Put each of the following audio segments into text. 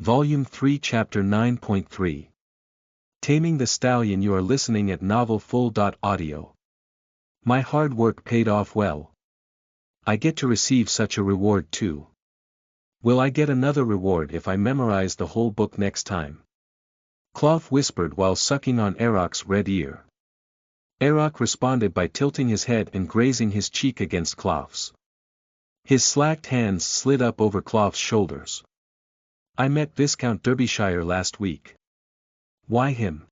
Volume 3 Chapter 9.3 Taming the Stallion. You are listening at novelfull.audio. My hard work paid off well. I get to receive such a reward too. Will I get another reward if I memorize the whole book next time? Cloth whispered while sucking on Eroc's red ear. Eroc responded by tilting his head and grazing his cheek against Cloth's. His slacked hands slid up over Cloth's shoulders. I met Viscount Derbyshire last week. Why him?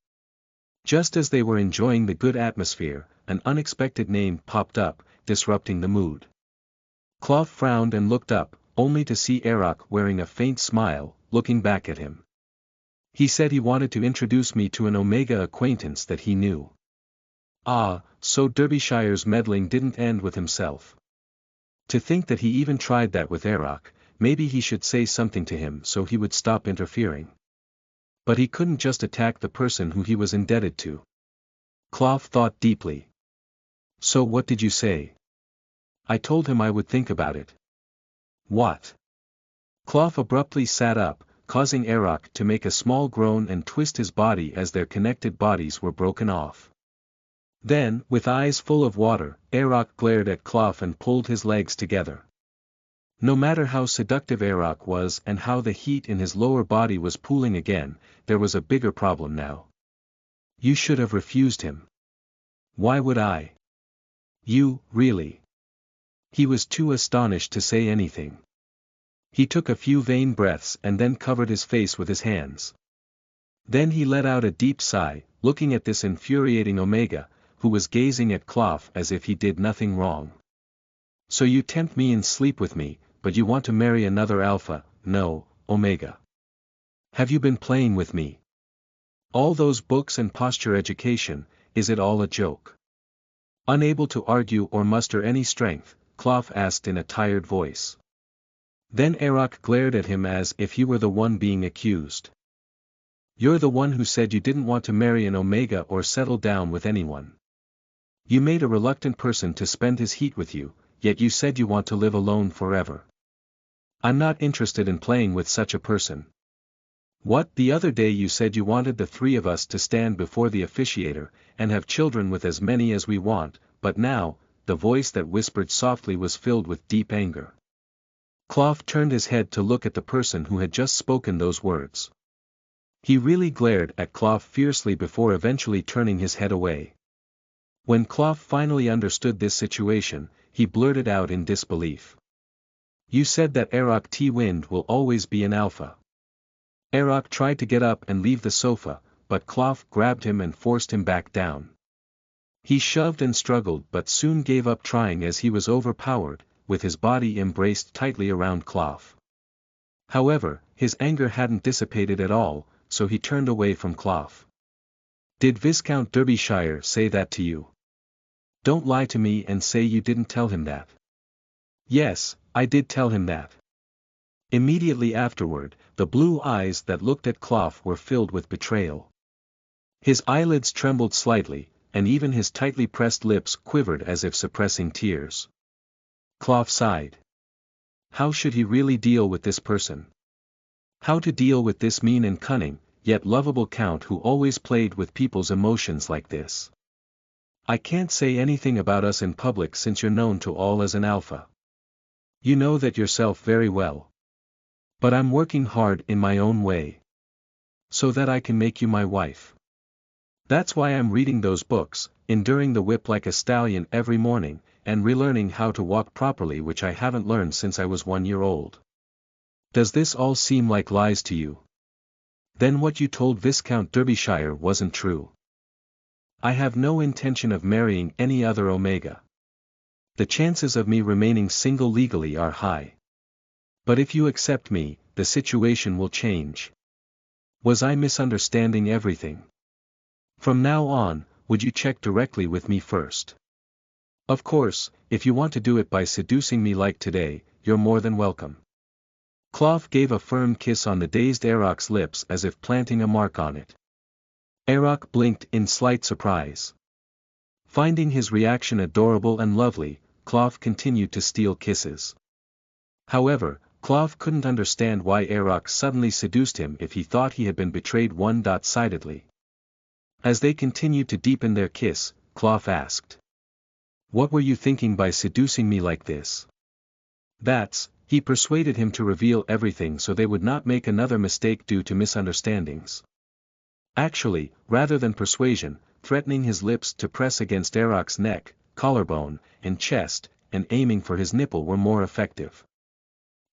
Just as they were enjoying the good atmosphere, an unexpected name popped up, disrupting the mood. Cloth frowned and looked up, only to see Eroc wearing a faint smile, looking back at him. He said he wanted to introduce me to an Omega acquaintance that he knew. Ah, so Derbyshire's meddling didn't end with himself. To think that he even tried that with Eroc. Maybe he should say something to him so he would stop interfering. But he couldn't just attack the person who he was indebted to. Cloth thought deeply. So what did you say? I told him I would think about it. What? Cloth abruptly sat up, causing Eroc to make a small groan and twist his body as their connected bodies were broken off. Then, with eyes full of water, Eroc glared at Cloth and pulled his legs together. No matter how seductive Eroc was and how the heat in his lower body was pooling again, there was a bigger problem now. You should have refused him. Why would I? You, really? He was too astonished to say anything. He took a few vain breaths and then covered his face with his hands. Then he let out a deep sigh, looking at this infuriating Omega, who was gazing at Cloth as if he did nothing wrong. So you tempt me and sleep with me, but you want to marry another Alpha, no, Omega. Have you been playing with me? All those books and posture education, is it all a joke? Unable to argue or muster any strength, Cloth asked in a tired voice. Then Eroc glared at him as if he were the one being accused. You're the one who said you didn't want to marry an Omega or settle down with anyone. You made a reluctant person to spend his heat with you, yet you said you want to live alone forever. I'm not interested in playing with such a person. What? The other day you said you wanted the three of us to stand before the officiator, and have children with as many as we want, but now, the voice that whispered softly was filled with deep anger. Cloth turned his head to look at the person who had just spoken those words. He really glared at Cloth fiercely before eventually turning his head away. When Cloth finally understood this situation, he blurted out in disbelief. You said that Eroc T. Wind will always be an alpha. Eroc tried to get up and leave the sofa, but Cloth grabbed him and forced him back down. He shoved and struggled but soon gave up trying as he was overpowered, with his body embraced tightly around Cloth. However, his anger hadn't dissipated at all, so he turned away from Cloth. Did Viscount Derbyshire say that to you? Don't lie to me and say you didn't tell him that. Yes, I did tell him that. Immediately afterward, the blue eyes that looked at Cloth were filled with betrayal. His eyelids trembled slightly, and even his tightly pressed lips quivered as if suppressing tears. Cloth sighed. How should he really deal with this person? How to deal with this mean and cunning, yet lovable Count who always played with people's emotions like this? I can't say anything about us in public since you're known to all as an alpha. You know that yourself very well. But I'm working hard in my own way. So that I can make you my wife. That's why I'm reading those books, enduring the whip like a stallion every morning, and relearning how to walk properly, which I haven't learned since I was 1 year old. Does this all seem like lies to you? Then what you told Viscount Derbyshire wasn't true. I have no intention of marrying any other Omega. The chances of me remaining single legally are high. But if you accept me, the situation will change. Was I misunderstanding everything? From now on, would you check directly with me first? Of course, if you want to do it by seducing me like today, you're more than welcome. Cloth gave a firm kiss on the dazed Eroc's lips as if planting a mark on it. Eroc blinked in slight surprise. Finding his reaction adorable and lovely, Cloth continued to steal kisses. However, Clov couldn't understand why Erok suddenly seduced him if he thought he had been betrayed one-sidedly. As they continued to deepen their kiss, Clov asked. What were you thinking by seducing me like this? He persuaded him to reveal everything so they would not make another mistake due to misunderstandings. Actually, rather than persuasion, threatening his lips to press against Erok's neck, collarbone, and chest, and aiming for his nipple were more effective.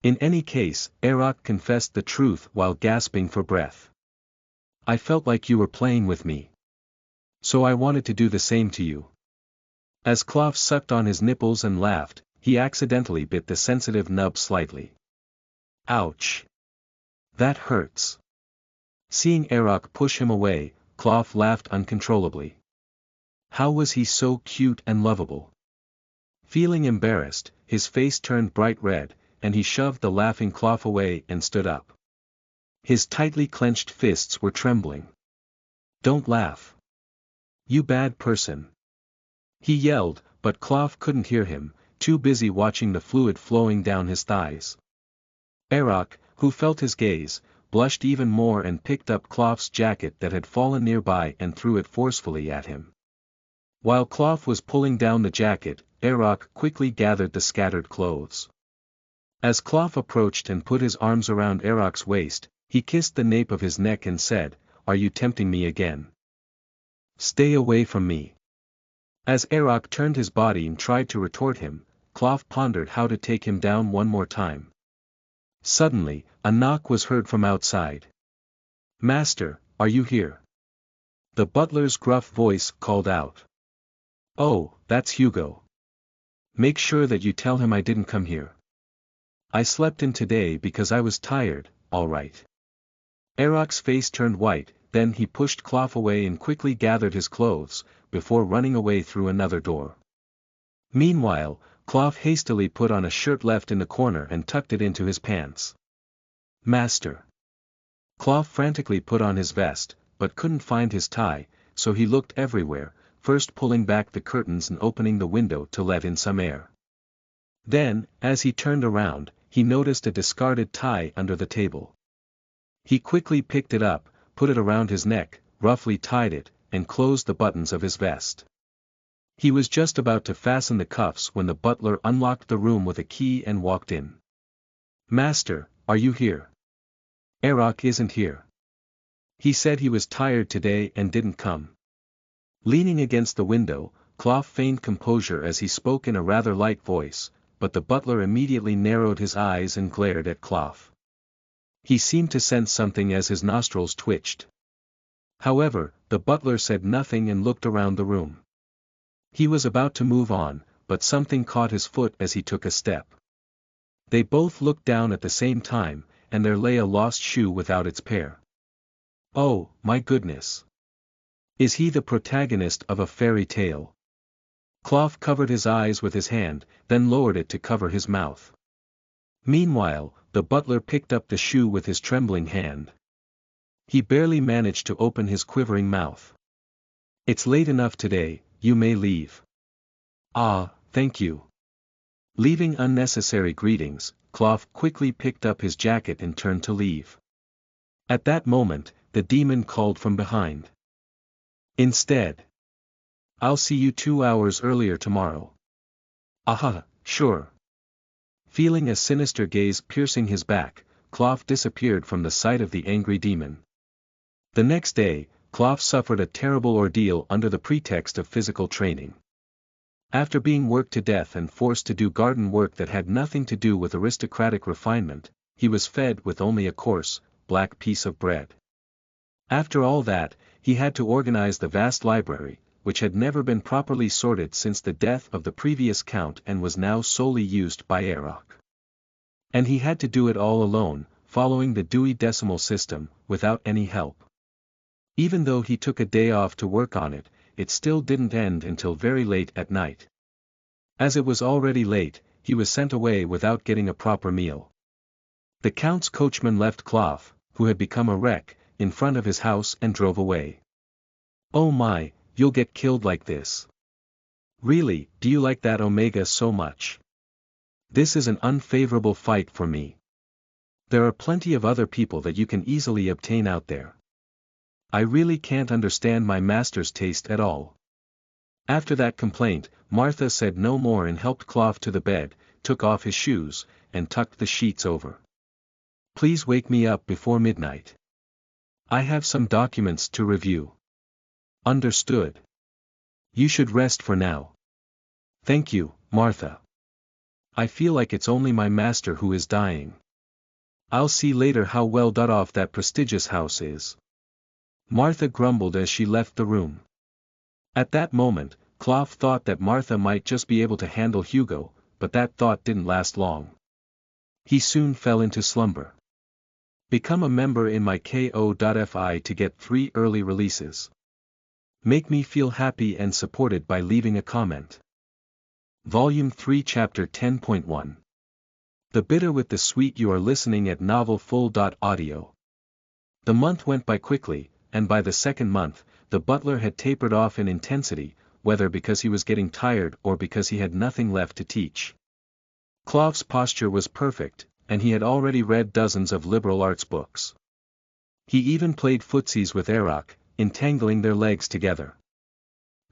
In any case, Erok confessed the truth while gasping for breath. I felt like you were playing with me. So I wanted to do the same to you. As Clov sucked on his nipples and laughed, he accidentally bit the sensitive nub slightly. Ouch! That hurts. Seeing Erok push him away, Clov laughed uncontrollably. How was he so cute and lovable? Feeling embarrassed, his face turned bright red, and he shoved the laughing Clov away and stood up. His tightly clenched fists were trembling. Don't laugh. You bad person. He yelled, but Clov couldn't hear him, too busy watching the fluid flowing down his thighs. Erok, who felt his gaze, blushed even more and picked up Clov's jacket that had fallen nearby and threw it forcefully at him. While Clov was pulling down the jacket, Erok quickly gathered the scattered clothes. As Clov approached and put his arms around Erok's waist, he kissed the nape of his neck and said, Are you tempting me again? Stay away from me. As Erok turned his body and tried to retort him, Clov pondered how to take him down one more time. Suddenly, a knock was heard from outside. Master, are you here? The butler's gruff voice called out. Oh, that's Hugo. Make sure that you tell him I didn't come here. I slept in today because I was tired, all right. Erok's face turned white, then he pushed Clov away and quickly gathered his clothes, before running away through another door. Meanwhile, Clov hastily put on a shirt left in the corner and tucked it into his pants. Master. Clov frantically put on his vest, but couldn't find his tie, so he looked everywhere, first pulling back the curtains and opening the window to let in some air. Then, as he turned around, he noticed a discarded tie under the table. He quickly picked it up, put it around his neck, roughly tied it, and closed the buttons of his vest. He was just about to fasten the cuffs when the butler unlocked the room with a key and walked in. Master, are you here? Erok isn't here. He said he was tired today and didn't come. Leaning against the window, Clov feigned composure as he spoke in a rather light voice, but the butler immediately narrowed his eyes and glared at Clov. He seemed to sense something as his nostrils twitched. However, the butler said nothing and looked around the room. He was about to move on, but something caught his foot as he took a step. They both looked down at the same time, and there lay a lost shoe without its pair. Oh, my goodness! Is he the protagonist of a fairy tale? Clov covered his eyes with his hand, then lowered it to cover his mouth. Meanwhile, the butler picked up the shoe with his trembling hand. He barely managed to open his quivering mouth. It's late enough today, you may leave. Ah, thank you. Leaving unnecessary greetings, Clov quickly picked up his jacket and turned to leave. At that moment, the demon called from behind. Instead. I'll see you 2 hours earlier tomorrow. Aha, sure. Feeling a sinister gaze piercing his back, Clov disappeared from the sight of the angry demon. The next day, Clov suffered a terrible ordeal under the pretext of physical training. After being worked to death and forced to do garden work that had nothing to do with aristocratic refinement, he was fed with only a coarse, black piece of bread. After all that, he had to organize the vast library, which had never been properly sorted since the death of the previous count and was now solely used by Erok. And he had to do it all alone, following the Dewey Decimal System, without any help. Even though he took a day off to work on it, it still didn't end until very late at night. As it was already late, he was sent away without getting a proper meal. The count's coachman left Clov, who had become a wreck, in front of his house and drove away. Oh my, you'll get killed like this. Really, do you like that Omega so much? This is an unfavorable fight for me. There are plenty of other people that you can easily obtain out there. I really can't understand my master's taste at all. After that complaint, Martha said no more and helped Cloth to the bed, took off his shoes, and tucked the sheets over. Please wake me up before midnight. I have some documents to review. Understood. You should rest for now. Thank you, Martha. I feel like it's only my master who is dying. I'll see later how well done off that prestigious house is. Martha grumbled as she left the room. At that moment, Cloth thought that Martha might just be able to handle Hugo, but that thought didn't last long. He soon fell into slumber. Become a member in my ko.fi to get 3 early releases. Make me feel happy and supported by leaving a comment. Volume 3 Chapter 10.1 The Bitter with the Sweet. You are listening at novelfull.audio. The month went by quickly, and by the second month, the butler had tapered off in intensity, whether because he was getting tired or because he had nothing left to teach. Cloth's posture was perfect, and he had already read dozens of liberal arts books. He even played footsies with Erock, entangling their legs together.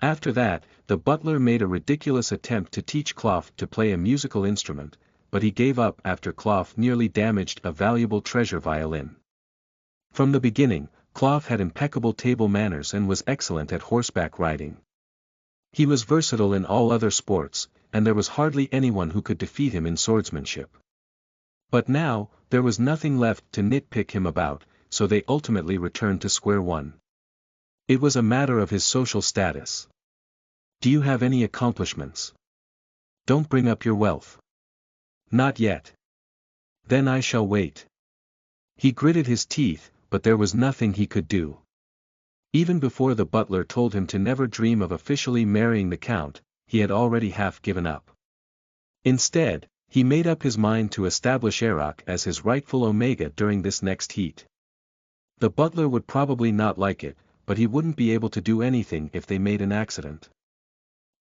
After that, the butler made a ridiculous attempt to teach Cloth to play a musical instrument, but he gave up after Cloth nearly damaged a valuable treasure violin. From the beginning, Cloth had impeccable table manners and was excellent at horseback riding. He was versatile in all other sports, and there was hardly anyone who could defeat him in swordsmanship. But now, there was nothing left to nitpick him about, so they ultimately returned to square one. It was a matter of his social status. Do you have any accomplishments? Don't bring up your wealth. Not yet. Then I shall wait. He gritted his teeth, but there was nothing he could do. Even before the butler told him to never dream of officially marrying the Count, he had already half given up. Instead, he made up his mind to establish Erock as his rightful Omega during this next heat. The butler would probably not like it, but he wouldn't be able to do anything if they made an accident.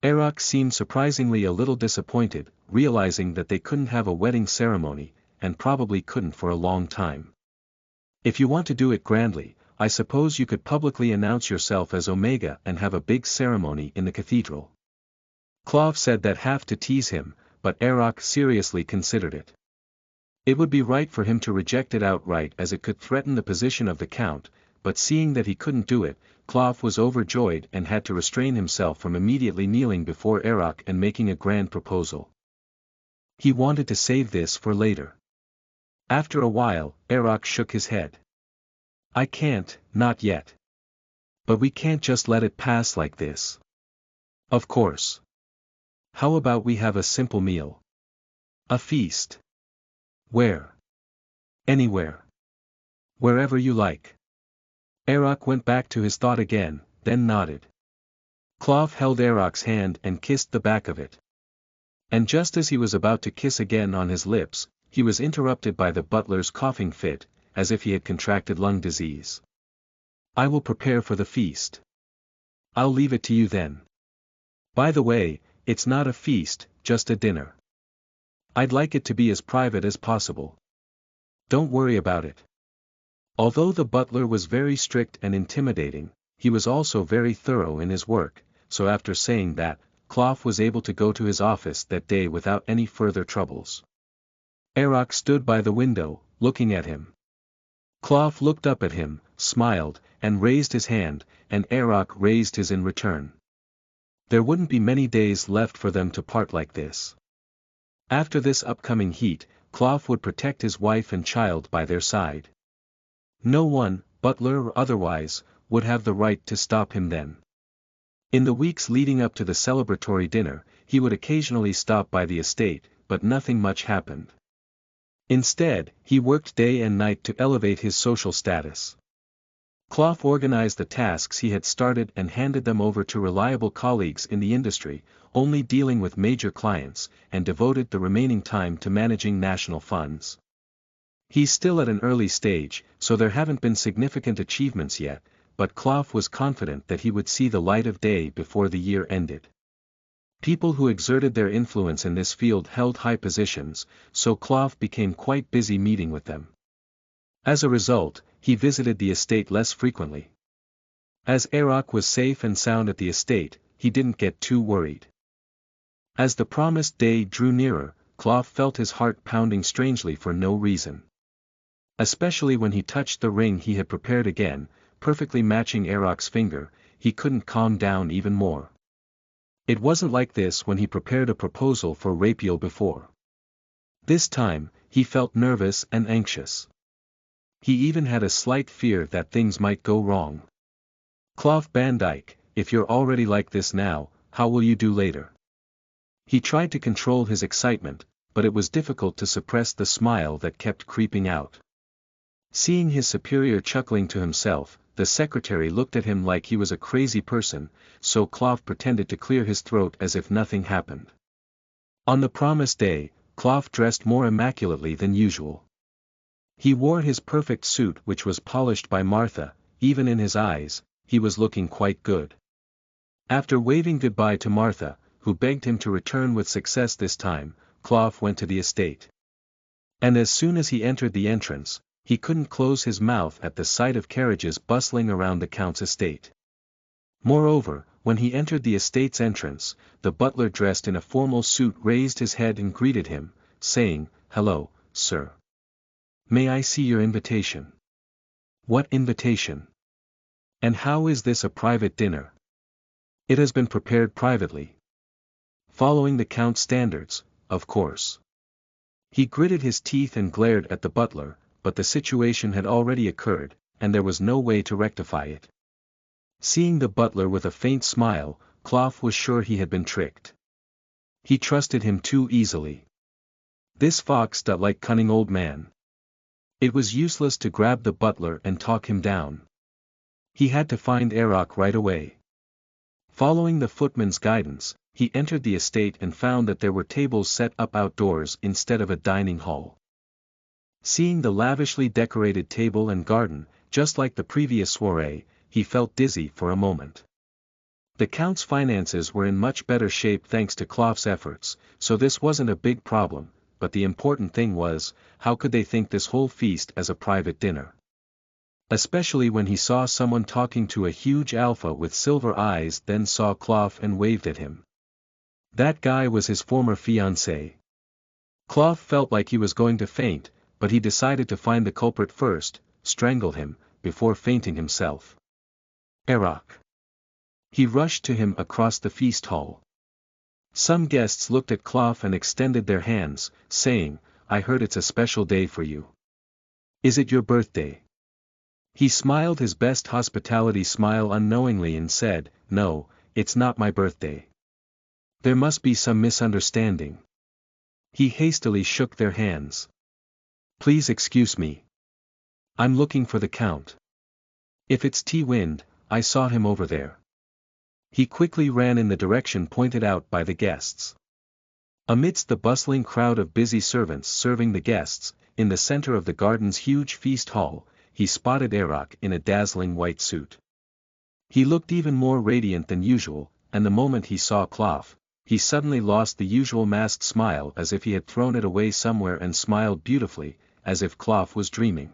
Erock seemed surprisingly a little disappointed, realizing that they couldn't have a wedding ceremony, and probably couldn't for a long time. If you want to do it grandly, I suppose you could publicly announce yourself as Omega and have a big ceremony in the cathedral. Cloth said that half to tease him, but Erock seriously considered it. It would be right for him to reject it outright as it could threaten the position of the Count, but seeing that he couldn't do it, Cloth was overjoyed and had to restrain himself from immediately kneeling before Erock and making a grand proposal. He wanted to save this for later. After a while, Erock shook his head. I can't, not yet. But we can't just let it pass like this. Of course. How about we have a simple meal? A feast. Where? Anywhere. Wherever you like. Erock went back to his thought again, then nodded. Cloth held Erock's hand and kissed the back of it. And just as he was about to kiss again on his lips, he was interrupted by the butler's coughing fit, as if he had contracted lung disease. I will prepare for the feast. I'll leave it to you then. By the way, it's not a feast, just a dinner. I'd like it to be as private as possible. Don't worry about it. Although the butler was very strict and intimidating, he was also very thorough in his work, so after saying that, Cloth was able to go to his office that day without any further troubles. Erock stood by the window, looking at him. Cloth looked up at him, smiled, and raised his hand, and Erock raised his in return. There wouldn't be many days left for them to part like this. After this upcoming heat, Cloth would protect his wife and child by their side. No one, butler or otherwise, would have the right to stop him then. In the weeks leading up to the celebratory dinner, he would occasionally stop by the estate, but nothing much happened. Instead, he worked day and night to elevate his social status. Cloth organized the tasks he had started and handed them over to reliable colleagues in the industry, only dealing with major clients, and devoted the remaining time to managing national funds. He's still at an early stage, so there haven't been significant achievements yet, but Cloth was confident that he would see the light of day before the year ended. People who exerted their influence in this field held high positions, so Cloth became quite busy meeting with them. As a result, he visited the estate less frequently. As Arak was safe and sound at the estate, he didn't get too worried. As the promised day drew nearer, Clough felt his heart pounding strangely for no reason. Especially when he touched the ring he had prepared again, perfectly matching Arak's finger, he couldn't calm down even more. It wasn't like this when he prepared a proposal for Rapiel before. This time, he felt nervous and anxious. He even had a slight fear that things might go wrong. Clough Van Dyke, if you're already like this now, how will you do later? He tried to control his excitement, but it was difficult to suppress the smile that kept creeping out. Seeing his superior chuckling to himself, the secretary looked at him like he was a crazy person, so Clough pretended to clear his throat as if nothing happened. On the promised day, Clough dressed more immaculately than usual. He wore his perfect suit which was polished by Martha, even in his eyes, he was looking quite good. After waving goodbye to Martha, who begged him to return with success this time, Clough went to the estate. And as soon as he entered the entrance, he couldn't close his mouth at the sight of carriages bustling around the Count's estate. Moreover, when he entered the estate's entrance, the butler dressed in a formal suit raised his head and greeted him, saying, "Hello, sir. May I see your invitation?" "What invitation? And how is this a private dinner?" "It has been prepared privately. Following the Count's standards, of course." He gritted his teeth and glared at the butler, but the situation had already occurred, and there was no way to rectify it. Seeing the butler with a faint smile, Clough was sure he had been tricked. He trusted him too easily. This fox-like cunning old man. It was useless to grab the butler and talk him down. He had to find Arak right away. Following the footman's guidance, he entered the estate and found that there were tables set up outdoors instead of a dining hall. Seeing the lavishly decorated table and garden, just like the previous soiree, he felt dizzy for a moment. The Count's finances were in much better shape thanks to Clough's efforts, so this wasn't a big problem, but the important thing was, how could they think this whole feast as a private dinner? Especially when he saw someone talking to a huge alpha with silver eyes, then saw Clough and waved at him. That guy was his former fiancé. Clough felt like he was going to faint, but he decided to find the culprit first, strangle him, before fainting himself. Arak. He rushed to him across the feast hall. Some guests looked at Clough and extended their hands, saying, "I heard it's a special day for you. Is it your birthday?" He smiled his best hospitality smile unknowingly and said, "No, it's not my birthday. There must be some misunderstanding." He hastily shook their hands. "Please excuse me. I'm looking for the Count. If it's T-Wind, I saw him over there." He quickly ran in the direction pointed out by the guests. Amidst the bustling crowd of busy servants serving the guests, in the center of the garden's huge feast hall, he spotted Arak in a dazzling white suit. He looked even more radiant than usual, and the moment he saw Clough, he suddenly lost the usual masked smile as if he had thrown it away somewhere and smiled beautifully, as if Clough was dreaming.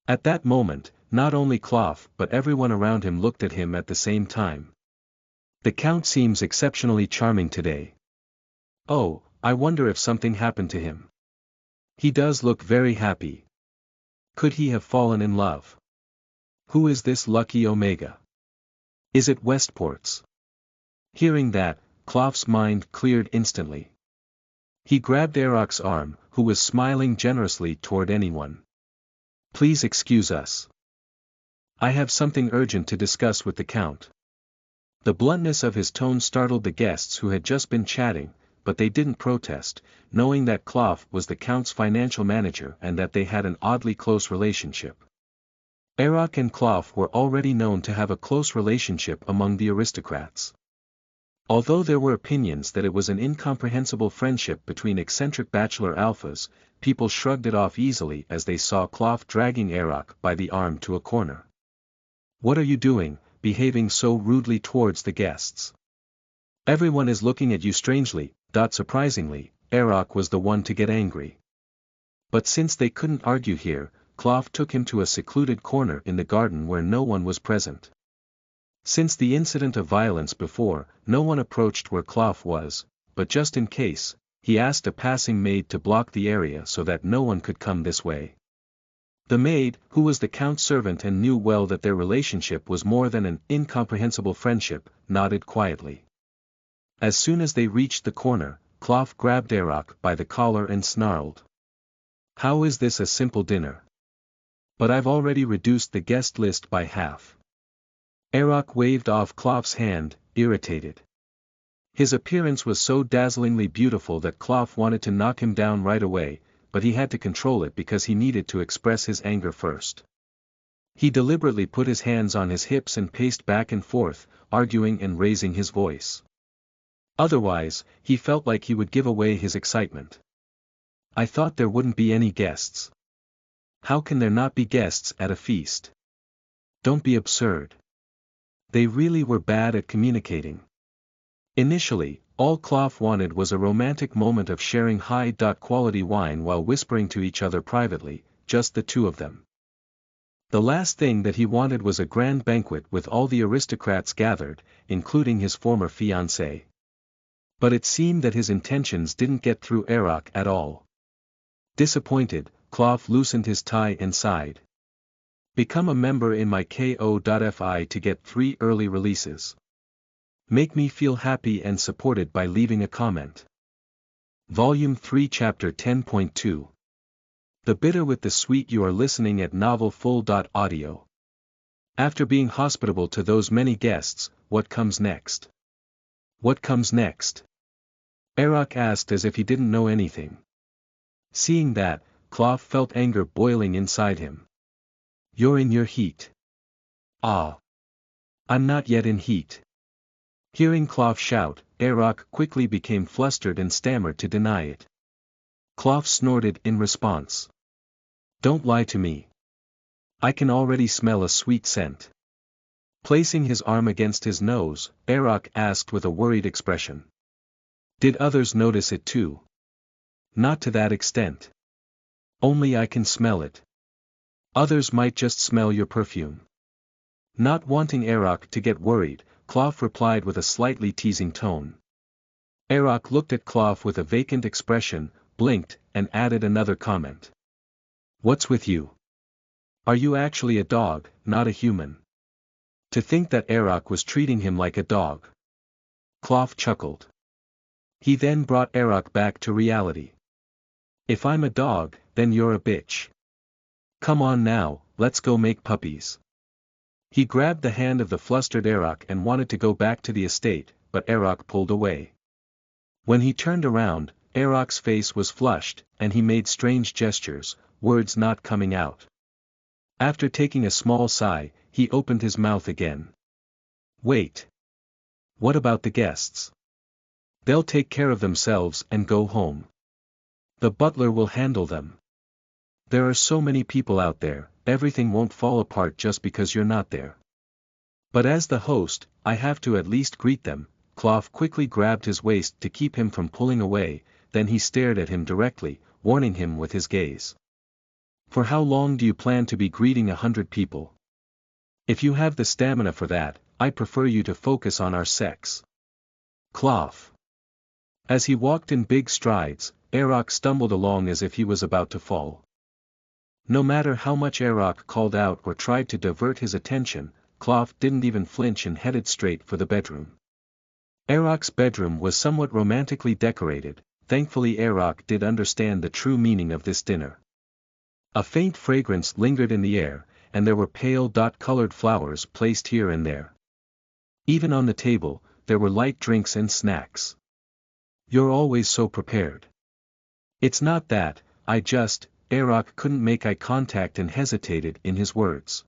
At that moment, not only Clough but everyone around him looked at him at the same time. "The Count seems exceptionally charming today. Oh, I wonder if something happened to him. He does look very happy. Could he have fallen in love? Who is this lucky Omega? Is it Westport's?" Hearing that, Clough's mind cleared instantly. He grabbed Arak's arm, who was smiling generously toward anyone. "Please excuse us. I have something urgent to discuss with the Count." The bluntness of his tone startled the guests who had just been chatting, but they didn't protest, knowing that Clough was the Count's financial manager and that they had an oddly close relationship. Arak and Clough were already known to have a close relationship among the aristocrats. Although there were opinions that it was an incomprehensible friendship between eccentric bachelor alphas, people shrugged it off easily as they saw Clough dragging Arak by the arm to a corner. "What are you doing, behaving so rudely towards the guests? Everyone is looking at you strangely." Surprisingly, Arak was the one to get angry. But since they couldn't argue here, Cloth took him to a secluded corner in the garden where no one was present. Since the incident of violence before, no one approached where Cloth was, but just in case, he asked a passing maid to block the area so that no one could come this way. The maid, who was the Count's servant and knew well that their relationship was more than an incomprehensible friendship, nodded quietly. As soon as they reached the corner, Cloth grabbed Erok by the collar and snarled. "How is this a simple dinner? But I've already reduced the guest list by half." Erok waved off Cloth's hand, irritated. His appearance was so dazzlingly beautiful that Cloth wanted to knock him down right away, but he had to control it because he needed to express his anger first. He deliberately put his hands on his hips and paced back and forth, arguing and raising his voice. Otherwise, he felt like he would give away his excitement. "I thought there wouldn't be any guests. How can there not be guests at a feast? Don't be absurd." They really were bad at communicating. Initially, all Cloth wanted was a romantic moment of sharing high-quality wine while whispering to each other privately, just the two of them. The last thing that he wanted was a grand banquet with all the aristocrats gathered, including his former fiancée. But it seemed that his intentions didn't get through Erok at all. Disappointed, Cloth loosened his tie and sighed. "Become a member in my ko.fi to get 3 early releases. Make me feel happy and supported by leaving a comment." Volume 3 Chapter 10.2. The Bitter with the Sweet. You are listening at novelfull.audio. After being hospitable to those many guests, what comes next? What comes next? Erok asked as if he didn't know anything. Seeing that, Cloth felt anger boiling inside him. "You're in your heat." "Ah. I'm not yet in heat." Hearing Cloth shout, Erok quickly became flustered and stammered to deny it. Cloth snorted in response. "Don't lie to me. I can already smell a sweet scent." Placing his arm against his nose, Erok asked with a worried expression. "Did others notice it too?" "Not to that extent. Only I can smell it. Others might just smell your perfume." Not wanting Erok to get worried, Cloth replied with a slightly teasing tone. Erok looked at Cloth with a vacant expression, blinked, and added another comment. "What's with you? Are you actually a dog, not a human?" To think that Erok was treating him like a dog. Cloth chuckled. He then brought Erok back to reality. "If I'm a dog, then you're a bitch. Come on now, let's go make puppies." He grabbed the hand of the flustered Erok and wanted to go back to the estate, but Erok pulled away. When he turned around, Erok's face was flushed, and he made strange gestures, words not coming out. After taking a small sigh, he opened his mouth again. "Wait. What about the guests? They'll take care of themselves and go home. The butler will handle them. There are so many people out there, everything won't fall apart just because you're not there." "But as the host, I have to at least greet them." Cloth quickly grabbed his waist to keep him from pulling away, then he stared at him directly, warning him with his gaze. "For how long do you plan to be greeting 100 people? If you have the stamina for that, I prefer you to focus on our sex." Cloth. As he walked in big strides, Erok stumbled along as if he was about to fall. No matter how much Erok called out or tried to divert his attention, Cloth didn't even flinch and headed straight for the bedroom. Erok's bedroom was somewhat romantically decorated. Thankfully Erok did understand the true meaning of this dinner. A faint fragrance lingered in the air, and there were pale-colored flowers placed here and there. Even on the table, there were light drinks and snacks. "You're always so prepared." "It's not that, Erok couldn't make eye contact and hesitated in his words.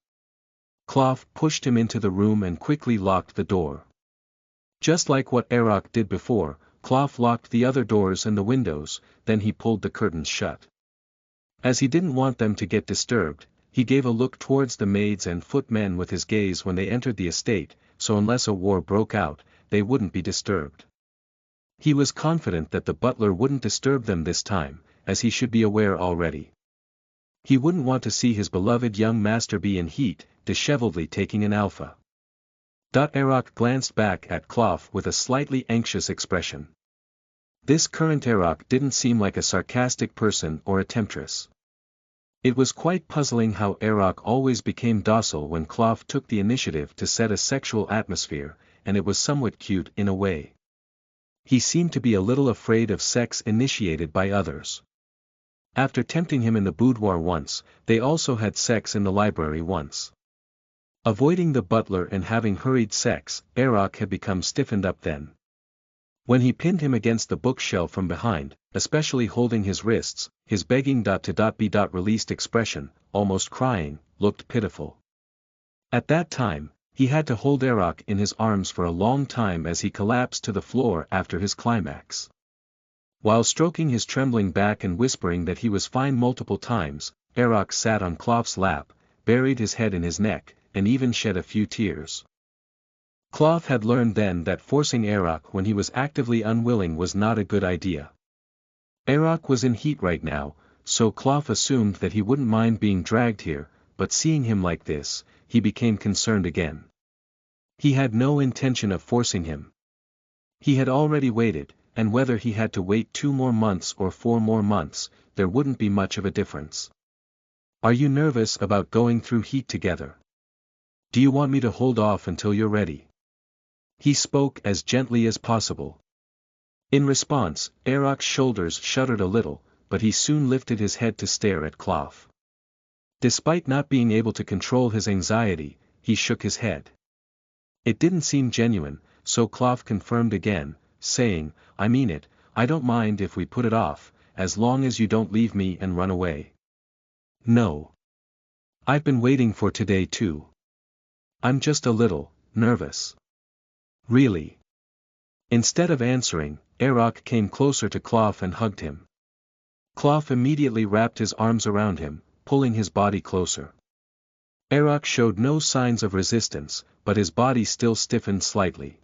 Cloth pushed him into the room and quickly locked the door. Just like what Erok did before, Cloth locked the other doors and the windows, then he pulled the curtains shut. As he didn't want them to get disturbed, he gave a look towards the maids and footmen with his gaze when they entered the estate, so unless a war broke out, they wouldn't be disturbed. He was confident that the butler wouldn't disturb them this time, as he should be aware already. He wouldn't want to see his beloved young master be in heat, disheveledly taking an alpha. Erok glanced back at Clough with a slightly anxious expression. This current Erok didn't seem like a sarcastic person or a temptress. It was quite puzzling how Erok always became docile when Clough took the initiative to set a sexual atmosphere, and it was somewhat cute in a way. He seemed to be a little afraid of sex initiated by others. After tempting him in the boudoir once, they also had sex in the library once. Avoiding the butler and having hurried sex, Erok had become stiffened up then. When he pinned him against the bookshelf from behind, especially holding his wrists, his begging be released expression, almost crying, looked pitiful. At that time, he had to hold Erok in his arms for a long time as he collapsed to the floor after his climax. While stroking his trembling back and whispering that he was fine multiple times, Erok sat on Clough's lap, buried his head in his neck, and even shed a few tears. Clough had learned then that forcing Erok when he was actively unwilling was not a good idea. Erok was in heat right now, so Clough assumed that he wouldn't mind being dragged here, but seeing him like this, he became concerned again. He had no intention of forcing him. He had already waited, and whether he had to wait 2 more months or 4 more months, there wouldn't be much of a difference. Are you nervous about going through heat together? Do you want me to hold off until you're ready? He spoke as gently as possible. In response, Erok's shoulders shuddered a little, but he soon lifted his head to stare at Clough. Despite not being able to control his anxiety, he shook his head. It didn't seem genuine, so Clough confirmed again, saying, I mean it, I don't mind if we put it off, as long as you don't leave me and run away. No. I've been waiting for today too. I'm just a little nervous. Really? Instead of answering, Erok came closer to Clough and hugged him. Clough immediately wrapped his arms around him, pulling his body closer. Erok showed no signs of resistance, but his body still stiffened slightly.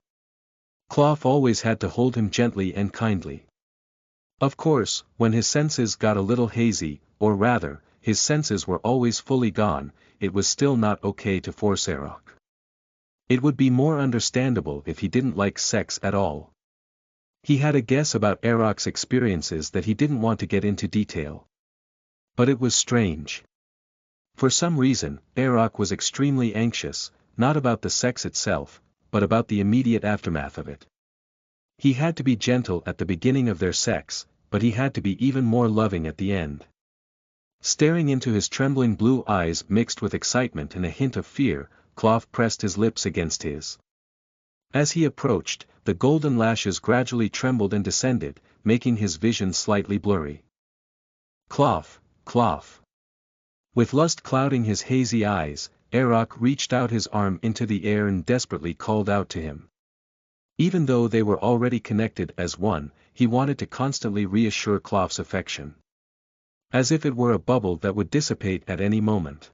Clough always had to hold him gently and kindly. Of course, when his senses got a little hazy, or rather, his senses were always fully gone, it was still not okay to force Erok. It would be more understandable if he didn't like sex at all. He had a guess about Erok's experiences that he didn't want to get into detail. But it was strange. For some reason, Erok was extremely anxious, not about the sex itself, but about the immediate aftermath of it. He had to be gentle at the beginning of their sex, but he had to be even more loving at the end. Staring into his trembling blue eyes mixed with excitement and a hint of fear, Clough pressed his lips against his. As he approached, the golden lashes gradually trembled and descended, making his vision slightly blurry. Clough, Clough. With lust clouding his hazy eyes, Erok reached out his arm into the air and desperately called out to him. Even though they were already connected as one, he wanted to constantly reassure Clough's affection. As if it were a bubble that would dissipate at any moment.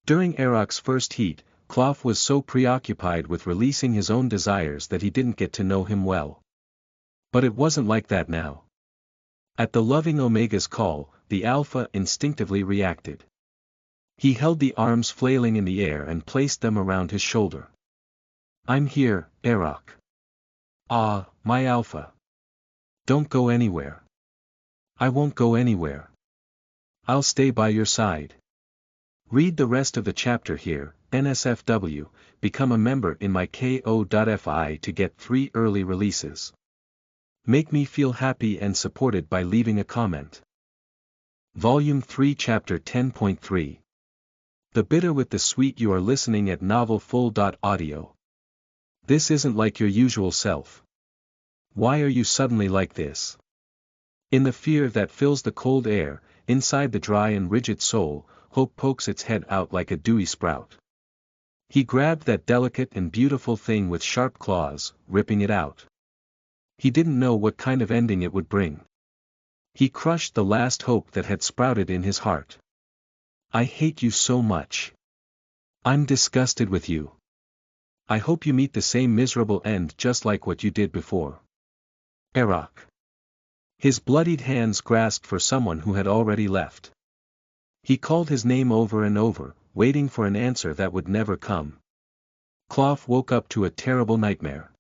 During Erok's first heat, Clough was so preoccupied with releasing his own desires that he didn't get to know him well. But it wasn't like that now. At the loving Omega's call, the Alpha instinctively reacted. He held the arms flailing in the air and placed them around his shoulder. I'm here, Erok. Ah, my Alpha. Don't go anywhere. I won't go anywhere. I'll stay by your side. Read the rest of the chapter here, NSFW, become a member in my ko.fi to get 3 early releases. Make me feel happy and supported by leaving a comment. Volume 3 Chapter 10.3. The Bitter with the Sweet. You are listening at novelfull.audio. This isn't like your usual self. Why are you suddenly like this? In the fear that fills the cold air, inside the dry and rigid soul, hope pokes its head out like a dewy sprout. He grabbed that delicate and beautiful thing with sharp claws, ripping it out. He didn't know what kind of ending it would bring. He crushed the last hope that had sprouted in his heart. I hate you so much. I'm disgusted with you. I hope you meet the same miserable end just like what you did before. Erok. His bloodied hands grasped for someone who had already left. He called his name over and over, waiting for an answer that would never come. Klawf woke up to a terrible nightmare.